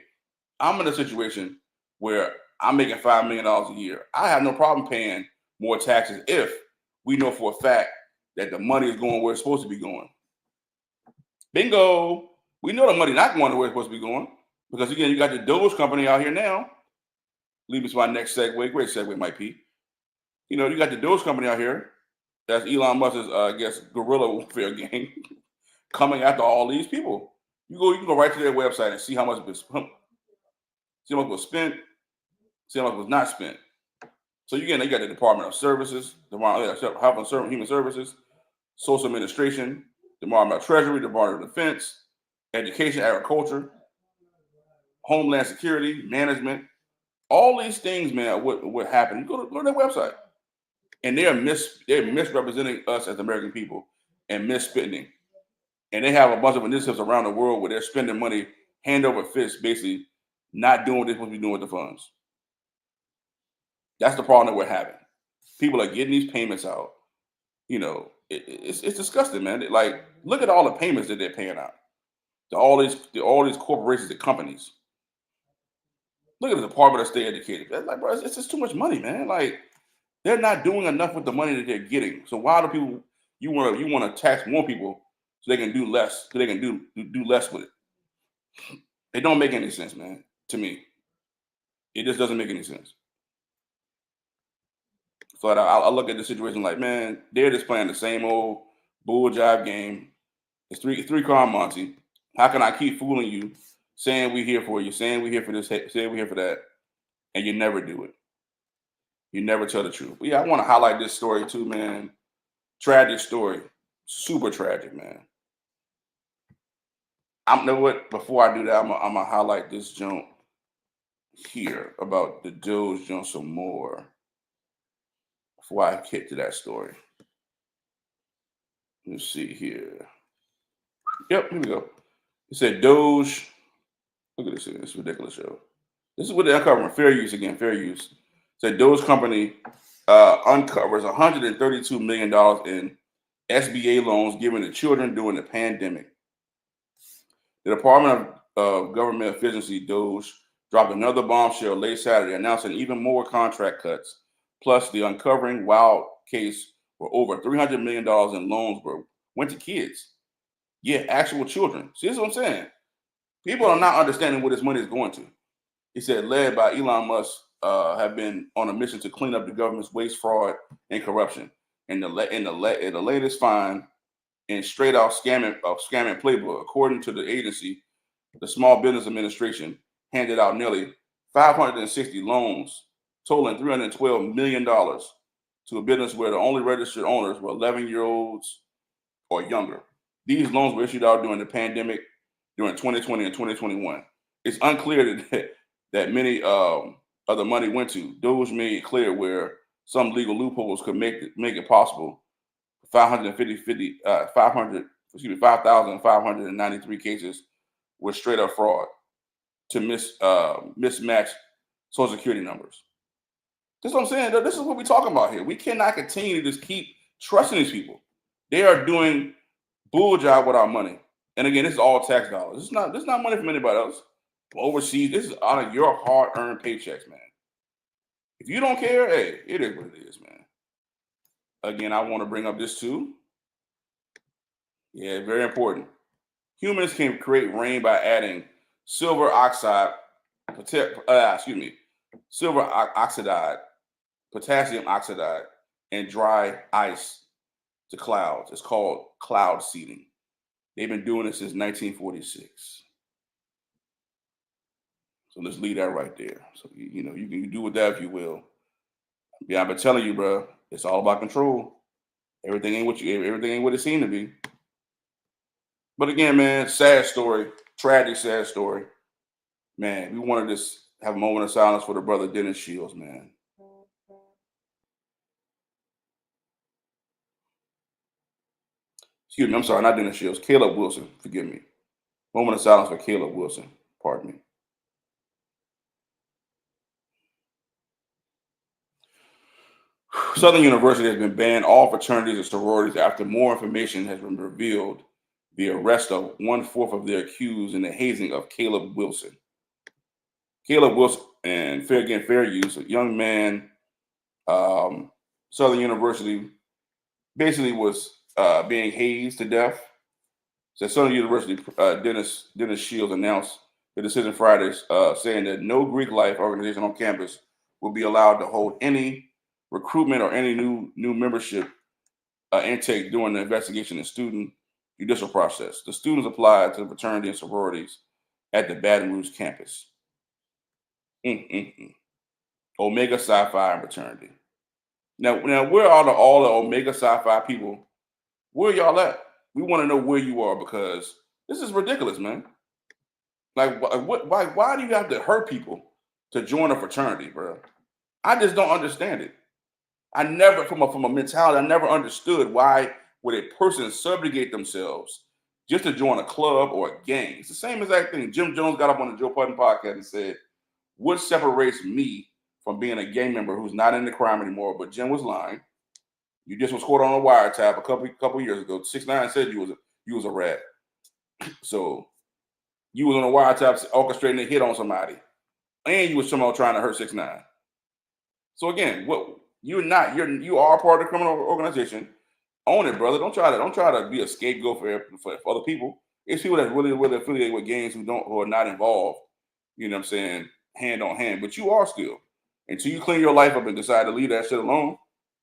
A: I'm in a situation where I'm making $5 million a year. I have no problem paying more taxes if we know for a fact that the money is going where it's supposed to be going. Bingo. We know the money not going to where it's supposed to be going. Because again, you got the Doge company out here now. Lead me to my next segue. Great segue, Mike P. You know, you got the Doge company out here. That's Elon Musk's, I guess, guerrilla warfare gang coming after all these people. You can go right to their website and see how much was spent, see how much was spent, see how much was not spent. So you got the Department of Services, Department of Health and Human Services, Social Administration, Department of Treasury, Department of Defense, Education, Agriculture, Homeland Security, Management. All these things, man, what happened? You go to their website. And they're misrepresenting us as American people and misspending. And they have a bunch of initiatives around the world where they're spending money hand over fist, basically not doing what they're supposed to be doing with the funds. That's the problem that we're having. People are getting these payments out. You know, it's disgusting, man. Like, look at all the payments that they're paying out to all these corporations and companies. Look at the Department of State Education. Like, bro, it's just too much money, man. Like, they're not doing enough with the money that they're getting. So why do people you want to tax more people so they can do less, so they can do less with it? It don't make any sense, man. To me, it just doesn't make any sense. So I look at the situation like, man, they're just playing the same old bull jive game. It's three-car Monty. How can I keep fooling you, saying we're here for you, saying we're here for this, saying we're here for that, and you never do it? You never tell the truth. But yeah, I want to highlight this story too, man. Tragic story. Super tragic, man. You know what? Before I do that, I'm gonna highlight this junk here about the Doge junk some more. Before I get to that story. Let's see here. Yep, here we go. It said Doge. Look at this. This ridiculous show. This is what they're uncovering. Fair use again. Fair use. Said Doge company uncovers $132 million in SBA loans given to children during the pandemic. The Department of Government Efficiency, Doge, dropped another bombshell late Saturday, announcing even more contract cuts, plus the uncovering wild case where over $300 million in loans went to kids. Yeah, actual children. See, this is what I'm saying. People are not understanding where this money is going to. He said, led by Elon Musk, have been on a mission to clean up the government's waste, fraud, and corruption. And the latest find in straight out scamming playbook, according to the agency, the Small Business Administration handed out nearly 560 loans totaling $312 million to a business where the only registered owners were 11-year-olds or younger. These loans were issued out during the pandemic during 2020 and 2021. It's unclear that many of the money went to. Doge made it clear where some legal loopholes could make it possible. 5,593 cases were straight up fraud to mismatch Social Security numbers. This is what I'm saying. This is what we're talking about here. We cannot continue to just keep trusting these people. They are doing bull job with our money. And again, this is all tax dollars. This is not money from anybody else. Overseas, this is out of your hard-earned paychecks, man. If you don't care, hey, it is what it is, man. Again, I want to bring up this too. Yeah, very important. Humans can create rain by adding silver oxide, potassium oxide, and dry ice to clouds. It's called cloud seeding. They've been doing it since 1946. So let's leave that right there. So you know, you can do with that if you will. Yeah, I've been telling you, bro, it's all about control. Everything ain't what it seemed to be. But again, man, sad story, tragic, sad story. Man, we wanted to have a moment of silence for the brother Dennis Shields, man. Excuse me, I'm sorry, not Dennis Shields, Caleb Wilson, forgive me. Moment of silence for Caleb Wilson, pardon me. Southern University has been banned all fraternities and sororities after more information has been revealed. The arrest of 1/4 of their accused in the hazing of Caleb Wilson. Caleb Wilson, and fair use, a young man, Southern University basically was being hazed to death. So Southern University, Dennis Shields announced the decision Friday, saying that no Greek life organization on campus will be allowed to hold any recruitment or any new membership intake during the investigation and student judicial process. The students applied to the fraternity and sororities at the Baton Rouge campus. Omega Psi Phi fraternity. Now, where are all the Omega Psi Phi people? Where y'all at? We want to know where you are because this is ridiculous, man. Like, why do you have to hurt people to join a fraternity, bro? I just don't understand it. I never, from a mentality, I never understood why would a person subjugate themselves just to join a club or a gang. It's the same exact thing. Jim Jones got up on the Joe Budden podcast and said, what separates me from being a gang member who's not into crime anymore? But Jim was lying. You just was caught on a wiretap a couple years ago. 6ix9ine said you was a rat. So you was on a wiretap orchestrating a hit on somebody, and you was somehow trying to hurt 6ix9ine. So again, you are part of the criminal organization. Own it, brother. Don't try to be a scapegoat for other people. It's people that really affiliate with gangs who are not involved. You know what I'm saying? Hand on hand, but you are still. Until you clean your life up and decide to leave that shit alone,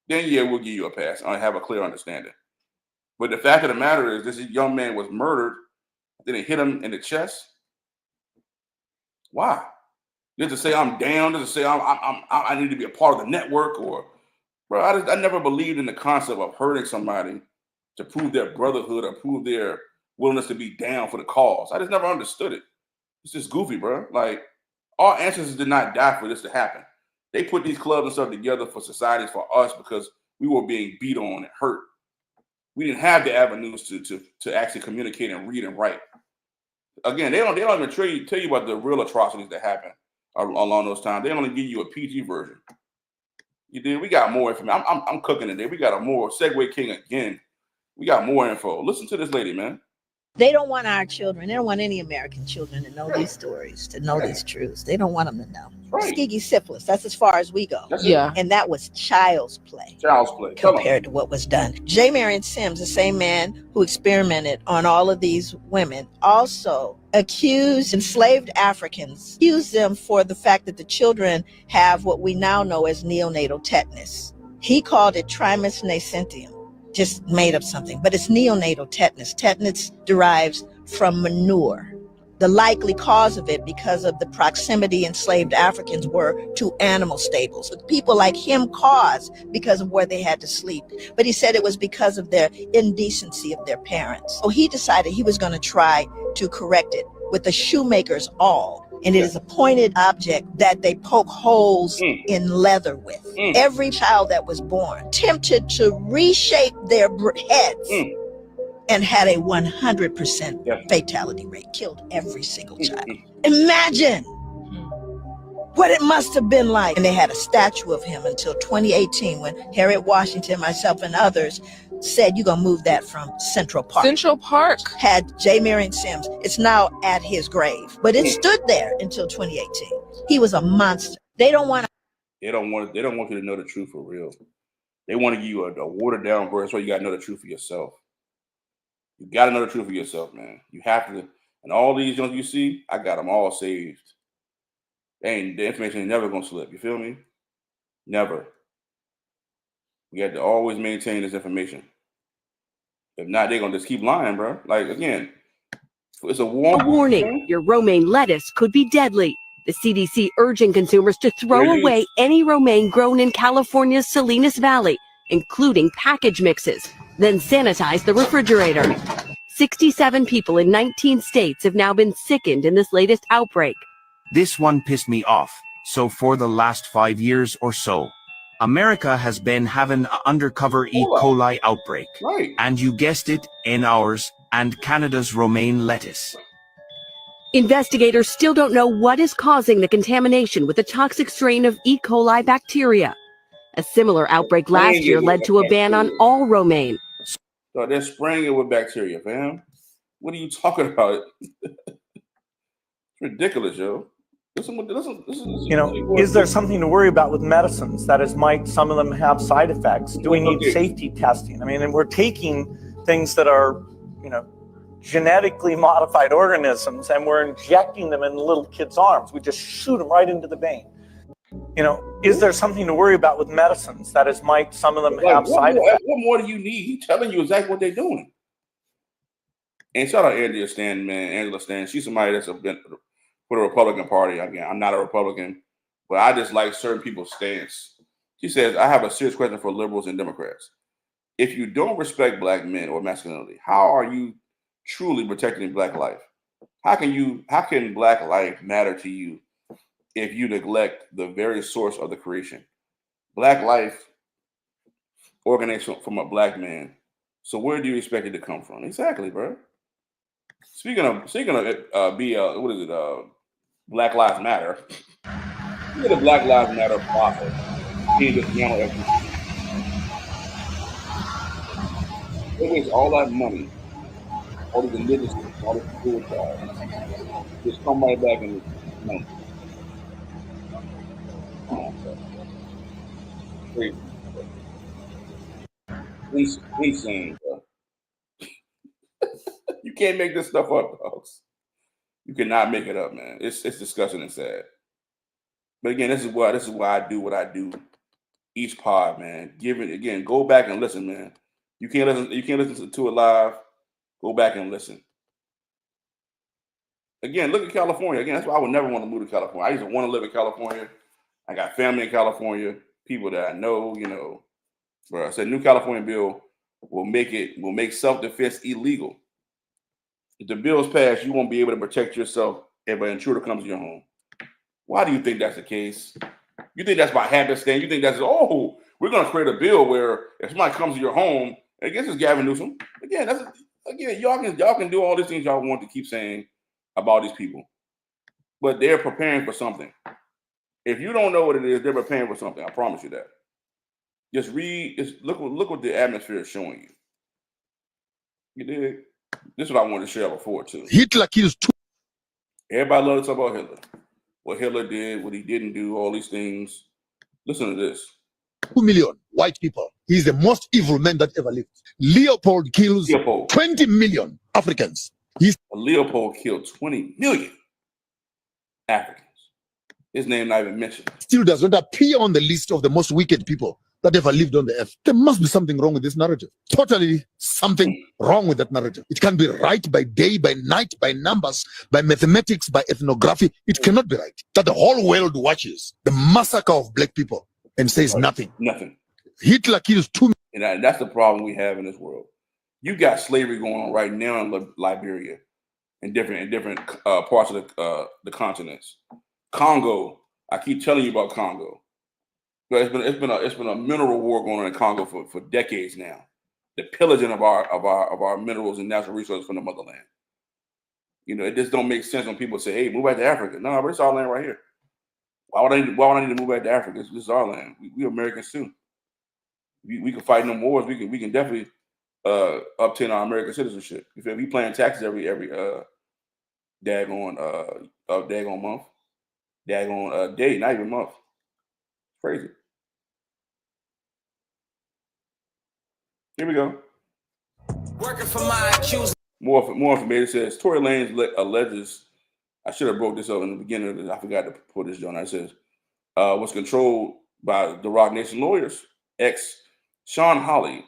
A: then yeah, we'll give you a pass. I have a clear understanding. But the fact of the matter is, this young man was murdered. Then it hit him in the chest. Why? Just to say I'm down, just to say I need to be a part of the network, or bro, I never believed in the concept of hurting somebody to prove their brotherhood or prove their willingness to be down for the cause. I just never understood it. It's just goofy, bro. Like, our ancestors did not die for this to happen. They put these clubs and stuff together for societies, for us, because we were being beat on and hurt. We didn't have the avenues to actually communicate and read and write. Again, they don't even tell you about the real atrocities that happen along those times. They only give you a PG version. You did. We got more information. I'm cooking today. We got a more Segway King again. We got more info. Listen to this lady, man.
H: They don't want our children. They don't want any American children to know these stories, to know these truths. They don't want them to know.
A: Right.
H: Tuskegee syphilis, that's as far as we go.
E: Yeah.
H: And that was child's play.
A: Child's play.
H: Compared to what was done. J. Marion Sims, the same man who experimented on all of these women, also accused enslaved Africans, accused them for the fact that the children have what we now know as neonatal tetanus. He called it Trismus nascentium. Just made up something, but it's neonatal tetanus. Tetanus derives from manure. The likely cause of it because of the proximity enslaved Africans were to animal stables. People like him caused because of where they had to sleep. But he said it was because of their indecency of their parents. So he decided he was going to try to correct it with the shoemaker's awl. And it is a pointed object that they poke holes in leather with. Every child that was born attempted to reshape their heads and had a 100% fatality rate, killed every single child. Imagine what it must have been like. And they had a statue of him until 2018 when Harriet Washington, myself, and others said, you're gonna move that from Central Park.
I: Central Park
H: had J. Marion Sims. It's now at his grave, but it stood there until 2018. He was a monster. They don't want
A: you to know the truth for real. They want to give you a watered down version. That's why you got to know the truth for yourself. You got to know the truth for yourself, man. You have to. And all these young you see, I got them all saved. The information is never gonna slip. You feel me? Never. We have to always maintain this information. If not, they're gonna just keep lying, bro. Like, again, it's a warning.
J: Your romaine lettuce could be deadly.
I: The CDC urging consumers to throw away any romaine grown in California's Salinas Valley, including package mixes, then sanitize the refrigerator. 67 people in 19 states have now been sickened in this latest outbreak.
J: This one pissed me off. So for the last 5 years or so, America has been having an undercover E. coli outbreak.
A: Right.
J: And you guessed it, in ours and Canada's romaine lettuce.
I: Investigators still don't know what is causing the contamination with the toxic strain of E. coli bacteria. A similar outbreak last year led to a ban on all romaine.
A: So they're spraying it with bacteria, fam. What are you talking about? It's ridiculous, yo. Listen.
K: You know, is there something to worry about with medicines? That is, might some of them have side effects? Do we need safety testing? I mean, and we're taking things that are, you know, genetically modified organisms, and we're injecting them in little kids' arms. We just shoot them right into the vein. You know, is there something to worry about with medicines? That is, might some of them have side effects?
A: What more do you need? He's telling you exactly what they're doing. And shout out Angela Stanton, man. Angela Stanton. She's somebody that's been for the Republican Party. Again, I'm not a Republican, but I just like certain people's stance. She says, I have a serious question for liberals and Democrats. If you don't respect black men or masculinity, how are you truly protecting black life? How can black life matter to you if you neglect the very source of the creation? Black life originates from a black man. So where do you expect it to come from? Exactly, bro. Speaking of what is it? Black Lives Matter. Look at the Black Lives Matter prophet. He just they waste all that money, all the religious, all the suicide, just come right back and money. Come on, bro. Crazy. Please sing, bro. You can't make this stuff up, dogs. You cannot make it up, man. It's disgusting and sad. But again, this is why I do what I do. Each pod, man. Go back and listen, man. You can't listen to it live. Go back and listen. Again, look at California. Again, that's why I would never want to move to California. I used to want to live in California. I got family in California, people that I know, you know. Bro, I said new California bill will make self-defense illegal. If the bill's passed, you won't be able to protect yourself if an intruder comes to your home. Why do you think that's the case? You think that's by happenstance? You think that's, we're going to create a bill where if somebody comes to your home, I guess it's Gavin Newsom. Again, y'all can do all these things y'all want to keep saying about these people. But they're preparing for something. If you don't know what it is, they're preparing for something. I promise you that. Just read, look what the atmosphere is showing you. You dig? This is what I wanted to share before, too.
L: Hitler kills 2.
A: Everybody loves to talk about Hitler. What Hitler did, what he didn't do, all these things. Listen to this.
L: 2 million white people. He's the most evil man that ever lived. Leopold kills 20 million Africans.
A: Leopold killed 20 million Africans. His name not even mentioned.
L: Still does not appear on the list of the most wicked people that ever lived on the earth. There must be something wrong with this narrative. Totally something wrong with that narrative. It can be right by day, by night, by numbers, by mathematics, by ethnography. It cannot be right that the whole world watches the massacre of black people and says nothing.
A: Nothing.
L: Hitler kills 2 million.
A: And that's the problem we have in this world. You got slavery going on right now in Liberia, in different parts of the continents. Congo. I keep telling you about Congo. But it's been a mineral war going on in Congo for decades now. The pillaging of our minerals and natural resources from the motherland. You know, it just don't make sense when people say, "Hey, move back to Africa." No, but it's our land right here. Why would I need to move back to Africa? This is our land. We Americans too. We can fight no wars. We can definitely obtain our American citizenship. If we paying taxes every daggone month, daggone day, not even month. Crazy. Here we go.
B: Working for my accused.
A: More information. It says Tory Lanez alleges. I should have broke this up in the beginning. I forgot to put this down. It says was controlled by the Rock Nation lawyers. Sean Hawley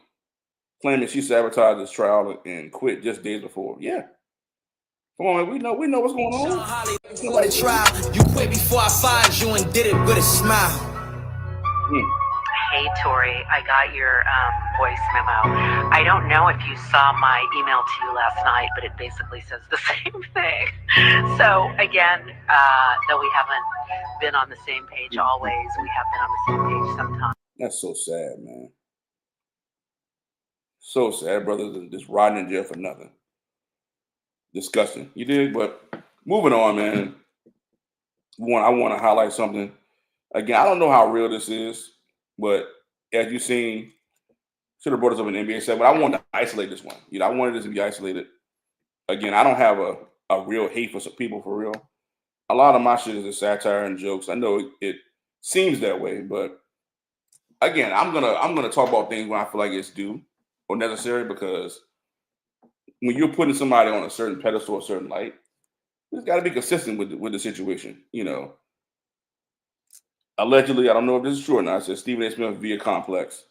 A: claiming she sabotaged his trial and quit just days before. Yeah, Come on, man. We know what's going on.
B: For the trial, you quit before I fired you and did it with a smile.
M: Hey, Tori, I got your voice memo. I don't know if you saw my email to you last night, but it basically says the same thing. So, again, though we haven't been on the same page always, we have been on the same page sometimes.
A: That's so sad, man. So sad, brother. Just rotting in jail for nothing. Disgusting. You did, but moving on, man. I want to highlight something. Again, I don't know how real this is, but as you've seen, should have brought us up in NBA 7, but I wanted to isolate this one. I wanted this to be isolated. Again, I don't have a real hate for some people for real. A lot of my shit is a satire and jokes. I know it seems that way, but again, I'm gonna talk about things when I feel like it's due or necessary, because when you're putting somebody on a certain pedestal, a certain light, it's got to be consistent with the situation. Allegedly, I don't know if this is true or not. It says Stephen A. Smith via Complex.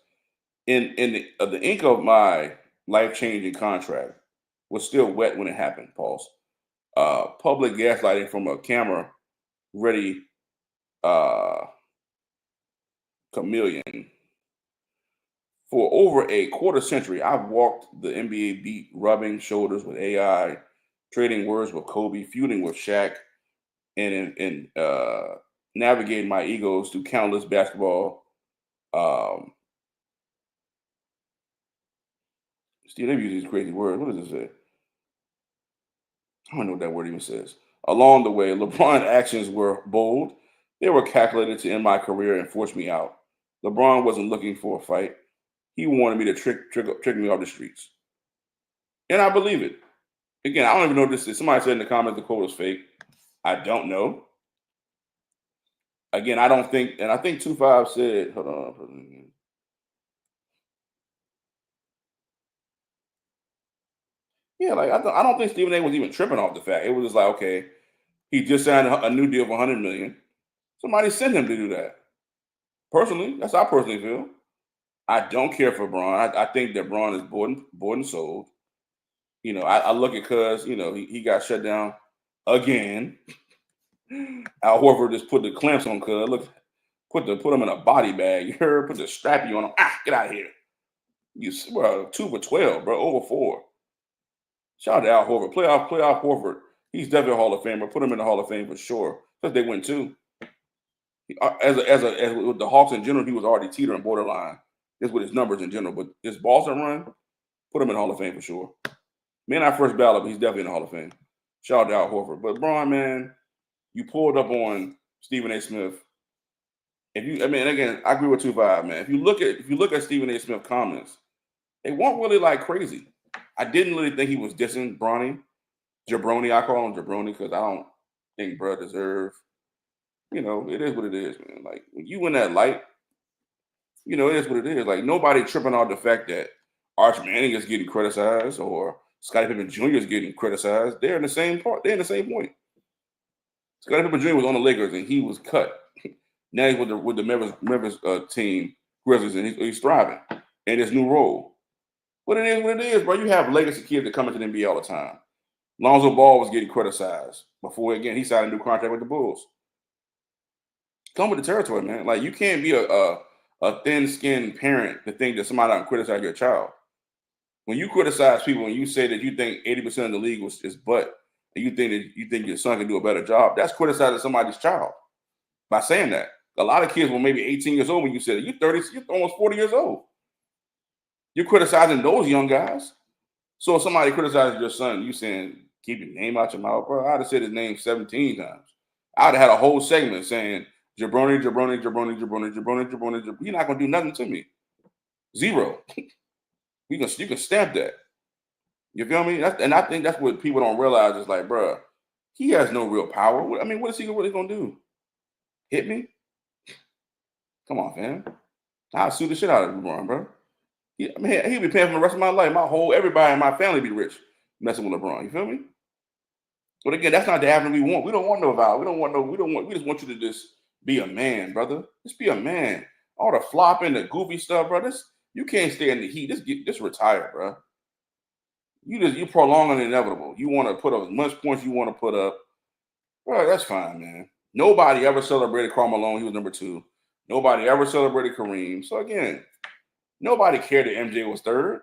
A: In the ink of my life-changing contract was still wet when it happened. Pause. Public gaslighting from a camera-ready chameleon. For over a quarter century, I've walked the NBA beat, rubbing shoulders with AI, trading words with Kobe, feuding with Shaq, and navigating my egos through countless basketball. Steve, they use these crazy words. What does it say? I don't know what that word even says. Along the way, LeBron's actions were bold. They were calculated to end my career and force me out. LeBron wasn't looking for a fight. He wanted me to trick me off the streets. And I believe it. Again, I don't even know if this is. Somebody said in the comments the quote was fake. I don't know. Again, I don't think, and I think 2-5 said, hold on. Yeah, like I don't think Stephen A. was even tripping off the fact. It was just like, okay, he just signed a new deal for $100 million. Somebody sent him to do that. Personally, that's how I personally feel. I don't care for Bron. I think that Bron is bought and sold. I look at Cuz, he got shut down again. Al Horford just put the clamps on Cuz. Look, put him in a body bag. You heard? Put the strappy on him. Get out of here. You, bro, 2 for 12, bro, over 4. Shout out to Al Horford. Playoff Horford. He's definitely a Hall of Famer. Put him in the Hall of Fame for sure. Because they win 2. As with the Hawks in general, he was already teetering borderline. Just with his numbers in general. But his Boston run, put him in the Hall of Fame for sure. May not first ballot, but he's definitely in the Hall of Fame. Shout out to Al Horford. But Bron, man, you pulled up on Stephen A. Smith. Again, I agree with 2-5, man. If you look at Stephen A. Smith comments, they weren't really like crazy. I didn't really think he was dissing Bronny. Jabroni, I call him Jabroni because I don't think bro deserve. It is what it is, man. Like when you in that light, it is what it is. Like nobody tripping on the fact that Arch Manning is getting criticized or Scottie Pippen Jr. is getting criticized. They're in the same part. They're in the same point. Scottie Pippen Jr. was on the Lakers and he was cut. Now he's with the Memphis team, Grizzlies, and he's thriving in his new role. But it is what it is, bro. You have legacy kids that come into the NBA all the time. Lonzo Ball was getting criticized before, again, he signed a new contract with the Bulls. Come with the territory, man. Like, you can't be a thin-skinned parent to think that somebody don't criticize your child. When you criticize people and you say that you think 80% of the league is butt, and you think your son can do a better job, that's criticizing somebody's child by saying that. A lot of kids were maybe 18 years old when you said it. You're 30, you're almost 40 years old. You're criticizing those young guys. So if somebody criticizes your son, you saying, keep your name out your mouth, bro. I'd have said his name 17 times. I'd have had a whole segment saying, Jabroni. You're not going to do nothing to me. 0. You can stamp that. You feel me? And I think that's what people don't realize is like, bro, he has no real power. What is he really going to do? Hit me? Come on, fam. I'll sue the shit out of LeBron, bro. He'll be paying for the rest of my life. Everybody in my family be rich messing with LeBron. You feel me? But again, that's not the avenue we want. We don't want no vow. We just want you to just be a man, brother. Just be a man. All the flopping, the goofy stuff, bro. You can't stay in the heat. Just retire, bro. You prolonging the inevitable. You want to put up as much points you want to put up. Well, that's fine, man. Nobody ever celebrated Karl Malone. He was number 2. Nobody ever celebrated Kareem. So again, nobody cared that MJ was 3rd.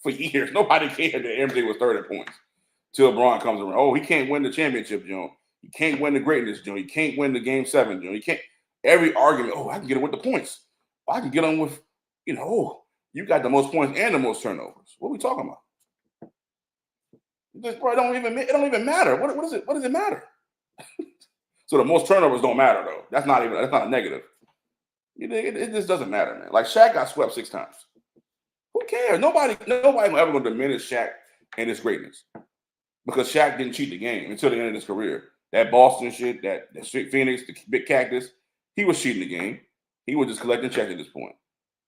A: For years, nobody cared that MJ was 3rd at points. Till LeBron comes around. Oh, he can't win the championship, Joe. He can't win the greatness, Joe. He can't win the Game 7, Joe. He can't. Every argument, oh, I can get him with the points. Oh, I can get him with, oh, you got the most points and the most turnovers. What are we talking about? Bro, it don't even matter. What does it matter? So the most turnovers don't matter though. That's not a negative. It just doesn't matter, man. Like Shaq got swept 6 times. Who cares? Nobody ever going to diminish Shaq and his greatness because Shaq didn't cheat the game until the end of his career. That Boston shit, that Phoenix, the big cactus, he was cheating the game. He was just collecting checks at this point.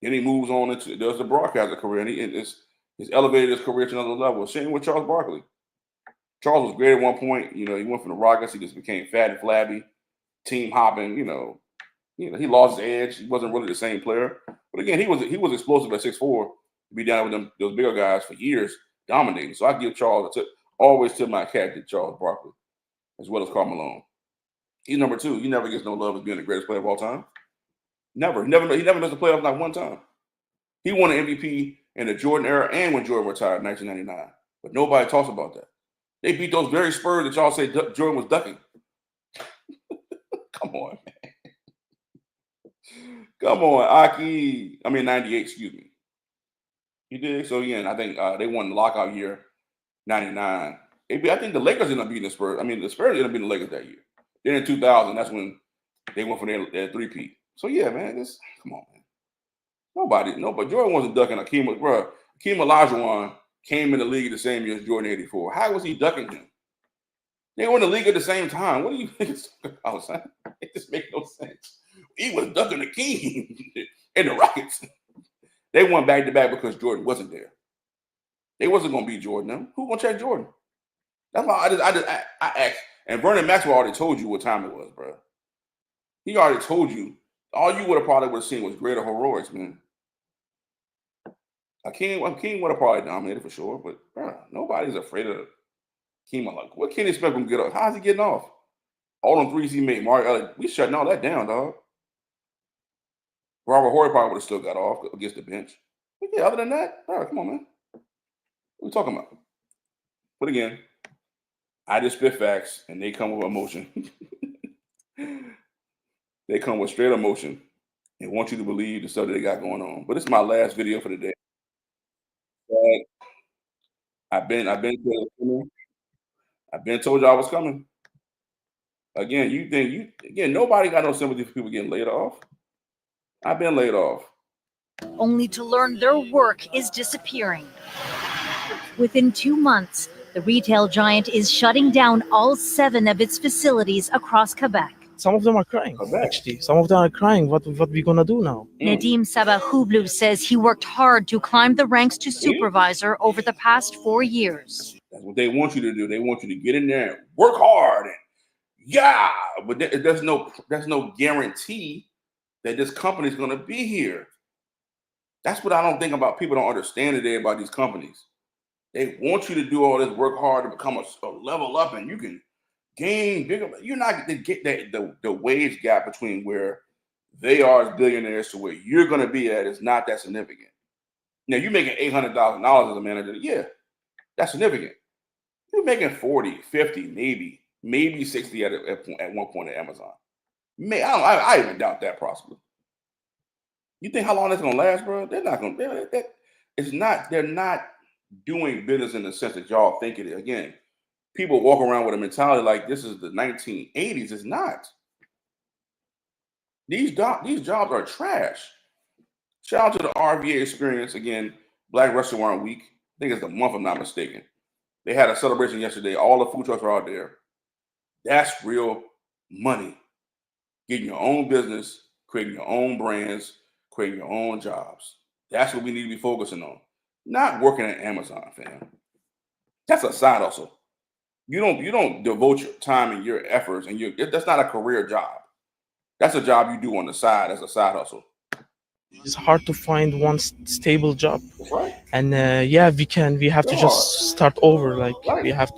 A: Then he moves on into does the broadcaster career, and he's elevated his career to another level. Same with Charles Barkley. Charles was great at one point. He went from the Rockets. He just became fat and flabby, team hopping. He lost his edge. He wasn't really the same player. But again, he was explosive at 6'4", to be down with those bigger guys for years, dominating. So I give Charles always tip my cap to Charles Barkley, as well as Karl Malone. He's number 2. He never gets no love as being the greatest player of all time. Never. He never missed the playoffs not one time. He won an MVP in the Jordan era and when Jordan retired in 1999. But nobody talks about that. They beat those very Spurs that y'all say Jordan was ducking. Come on, man. Come on, Aki. 98, excuse me. You did? So, again, I think they won the lockout year, 99. I think the Lakers ended up beating the Spurs. The Spurs ended up beating the Lakers that year. Then in 2000, that's when they went for their three-peat. So, yeah, man, come on, man. Nobody. Jordan wasn't ducking Hakeem Olajuwon came in the league the same year as Jordan 84. How was he ducking him? They were in the league at the same time. What do you think it's about, son? It just makes no sense. He was ducking Hakeem and the Rockets. They won back-to-back because Jordan wasn't there. They wasn't going to beat Jordan. Now. Who going to check Jordan? That's why I asked. And Vernon Maxwell already told you what time it was, bro. He already told you. All you would have probably seen was greater heroics, man. Hakeem would have probably dominated for sure, but bro, nobody's afraid of Hakeem. What can you expect him to get off? How's he getting off? All them threes he made, Mario Elliott, we shutting all that down, dog. Robert Horry probably would have still got off against the bench. But yeah, other than that, all right, come on, man. What are we talking about? But again, I just spit facts, and they come with emotion. They come with straight emotion and want you to believe the stuff that they got going on. But this is my last video for the day. I've been told you I was coming. Again, nobody got no sympathy for people getting laid off. I've been laid off.
N: Only to learn their work is disappearing. Within 2 months, the retail giant is shutting down all 7 of its facilities across Quebec.
O: Some of them are crying, actually. Some of them are crying. What we gonna do now?
N: Nadim Sabahublu says he worked hard to climb the ranks to supervisor over the past 4 years.
A: That's what they want you to do. They want you to get in there and work hard. But there's no guarantee that this company is going to be here. That's what I don't think about. People don't understand today about these companies. They want you to do all this work hard to become a level up, and you can gain bigger. You're not going to get the wage gap between where they are as billionaires to where you're going to be at is not that significant. Now, you're making $800,000 as a manager. Yeah, that's significant. You're making 40, 50, maybe 60 at one point at Amazon. I even doubt that possibly. You think how long that's gonna last, bro? They're not gonna. They're not doing business in the sense that y'all think it is. Again, people walk around with a mentality like this is the 1980s. It's not. These jobs are trash. Shout out to the RVA experience again. Black Restaurant Week. I think it's the month, if I'm not mistaken. They had a celebration yesterday. All the food trucks are out there. That's real money. Getting your own business, creating your own brands, creating your own jobs. That's what we need to be focusing on. Not working at Amazon, fam. That's a side hustle. You don't devote your time and your efforts, and that's not a career job. That's a job you do on the side as a side hustle.
O: It's hard to find one stable job.
A: That's right.
O: and yeah, we have to just start over. Like we have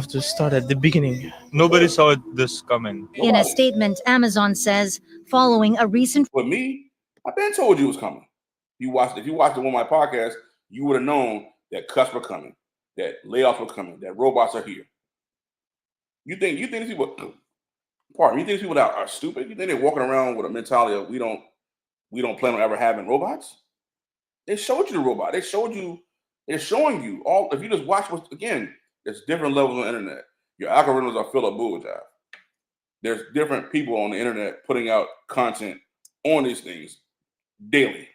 O: to start at the beginning. Nobody saw this coming.
N: In a statement, Amazon says, following a recent.
A: With me, I've been told you it was coming. If you watched one of my podcasts, you would have known that cuts were coming, that layoffs were coming, that robots are here. You think these people, pardon me, you think these people that are stupid? You think they're walking around with a mentality of we don't plan on ever having robots? They showed you the robot. They're showing you all. If you just watch again, there's different levels on the internet. Your algorithms are full of bullshit. There's different people on the internet putting out content on these things daily.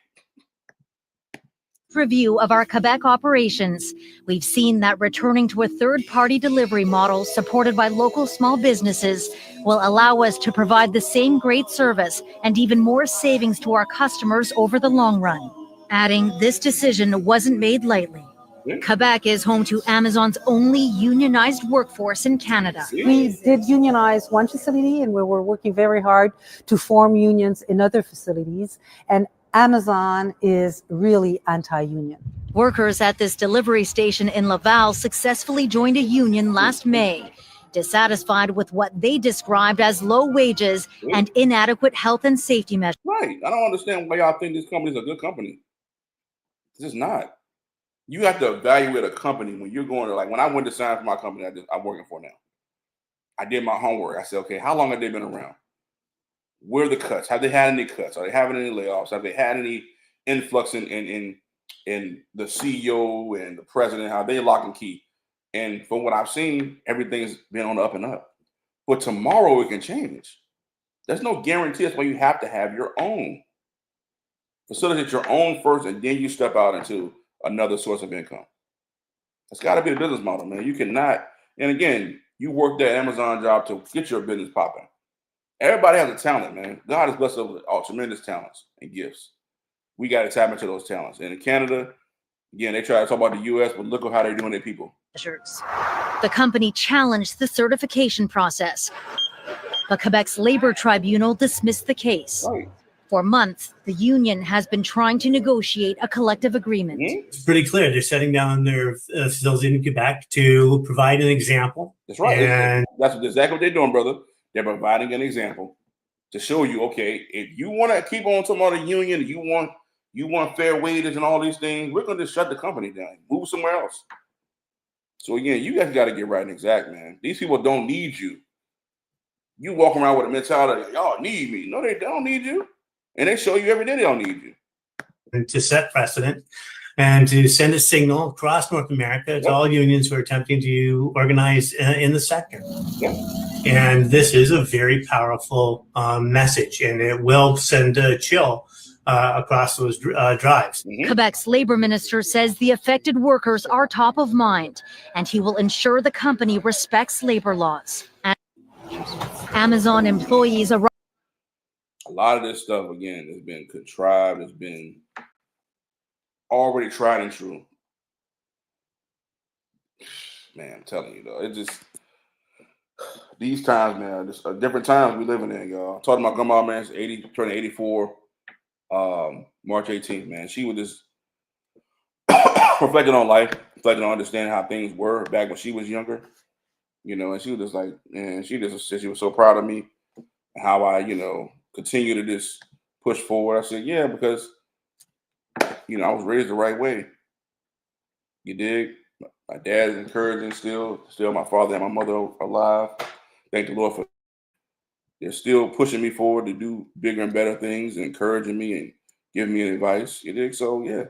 N: Review of our Quebec operations, we've seen that returning to a third-party delivery model supported by local small businesses will allow us to provide the same great service and even more savings to our customers over the long run. Adding, this decision wasn't made lightly. Quebec is home to Amazon's only unionized workforce in Canada.
P: We did unionize one facility, and we were working very hard to form unions in other facilities. And Amazon is really anti-union.
N: Workers at this delivery station in Laval successfully joined a union last May, dissatisfied with what they described as low wages and inadequate health and safety measures.
A: Right. I don't understand why y'all think this company is a good company. It's just not. You have to evaluate a company when you're going to, like, when I went to sign for my company I'm working for now, I did my homework. I said, okay, how long have they been around? Where are the cuts? Have they had any cuts? Are they having any layoffs? Have they had any influx in the CEO and the president? How they lock and key? And from what I've seen, everything's been on the up and up. But tomorrow it can change. There's no guarantee. That's why you have to have your own. Facilitate your own first, and then you step out into another source of income. It's got to be the business model, man. You cannot. And again, you work that Amazon job to get your business popping. Everybody has a talent, man. God has blessed us with all tremendous talents and gifts. We got to tap into those talents. And in Canada, again, they try to talk about the U.S., but look at how they're doing their people.
N: The company challenged the certification process, but Quebec's labor tribunal dismissed the case.
A: Right.
N: For months, the union has been trying to negotiate a collective agreement.
Q: It's pretty clear. They're shutting down their facilities in Quebec to provide an example.
A: That's right.
Q: And
A: that's exactly what they're doing, brother. They're providing an example to show you, okay, if you want to keep on talking about a union, you want fair wages and all these things, we're going to shut the company down, move somewhere else. So again, you guys got to get right and exact, man. These people don't need you. You walk around with a mentality, y'all need me. No, they don't need you. And they show you every day they don't need you.
Q: And to set precedent and to send a signal across North America to all unions who are attempting to organize in the sector. And this is a very powerful message, and it will send a chill across those drives.
N: Quebec's labor minister says the affected workers are top of mind, and he will ensure the company respects labor laws. Amazon employees arrive.
A: A lot of this stuff, again, has been contrived. It's been already tried and true. Man, I'm telling you, though, it just, these times, man, just different times we living in, y'all. I talked to my grandma, man, she's 80, turning 84, March 18th, man. She was just reflecting on life, reflecting on understanding how things were back when she was younger, you know, and she was just like, man, she just said she was so proud of me and how I, you know, continue to just push forward. I said, yeah, because, you know, I was raised the right way. You dig? My dad is encouraging still my father and my mother are alive. Thank the Lord for they're still pushing me forward to do bigger and better things and encouraging me and giving me advice. You dig? So yeah,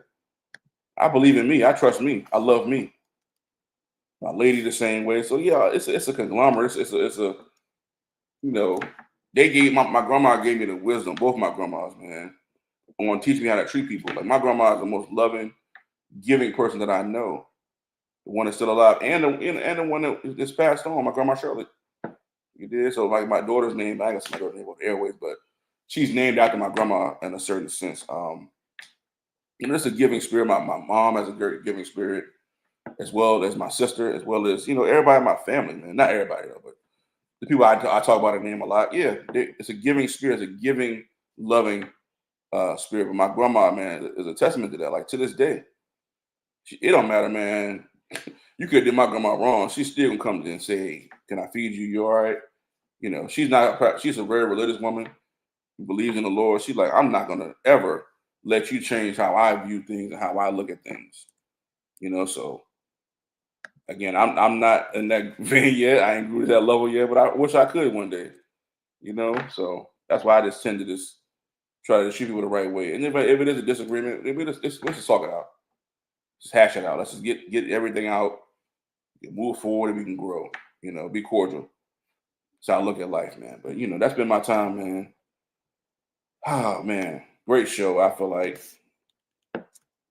A: I believe in me. I trust me. I love me. My lady the same way. So yeah, it's a conglomerate. It's a you know, they gave my grandma gave me the wisdom, both my grandmas, man, on teaching me how to treat people. Like my grandma is the most loving, giving person that I know. The one that's still alive and the one that just passed on, my grandma Shirley. You did. So like my daughter's name, I guess my daughter's name on the airways, but she's named after my grandma in a certain sense. You know, it's a giving spirit. My mom has a great giving spirit, as well as my sister, as well as, you know, everybody in my family, man. Not everybody though, but the people I talk about their name a lot. Yeah, it's a giving spirit. It's a giving, loving spirit. But my grandma, man, is a testament to that. Like to this day, It don't matter, man. You could do my grandma wrong. She's still gonna come and say, "Can I feed you? You all right?" You know, she's a very religious woman who believes in the Lord. She's like, I'm not gonna ever let you change how I view things and how I look at things. You know, so again, I'm not in that vein yet. I ain't grew to that level yet, but I wish I could one day. You know, so that's why I just tend to just try to treat people the right way. And if it is a disagreement, let's just talk it out. Just hash it out. Let's just get everything out, move forward, and we can grow. You know, be cordial. That's how I look at life, man. But you know, that's been my time, man. Oh man, great show. I feel like a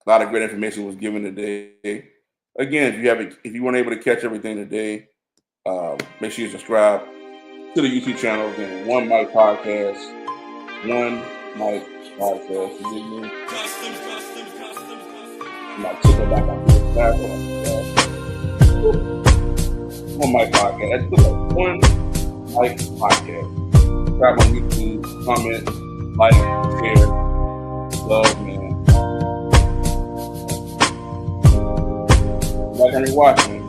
A: lot of great information was given today. Again, if you weren't able to catch everything today, make sure you subscribe to the YouTube channel. Again, One Mic Podcast. One Mic Podcast. You dig me? I'm take it back on this back. One Mic Podcast. That's good. One Mic Podcast. Subscribe on YouTube. Comment, like, share, love, man. Like and watch, man.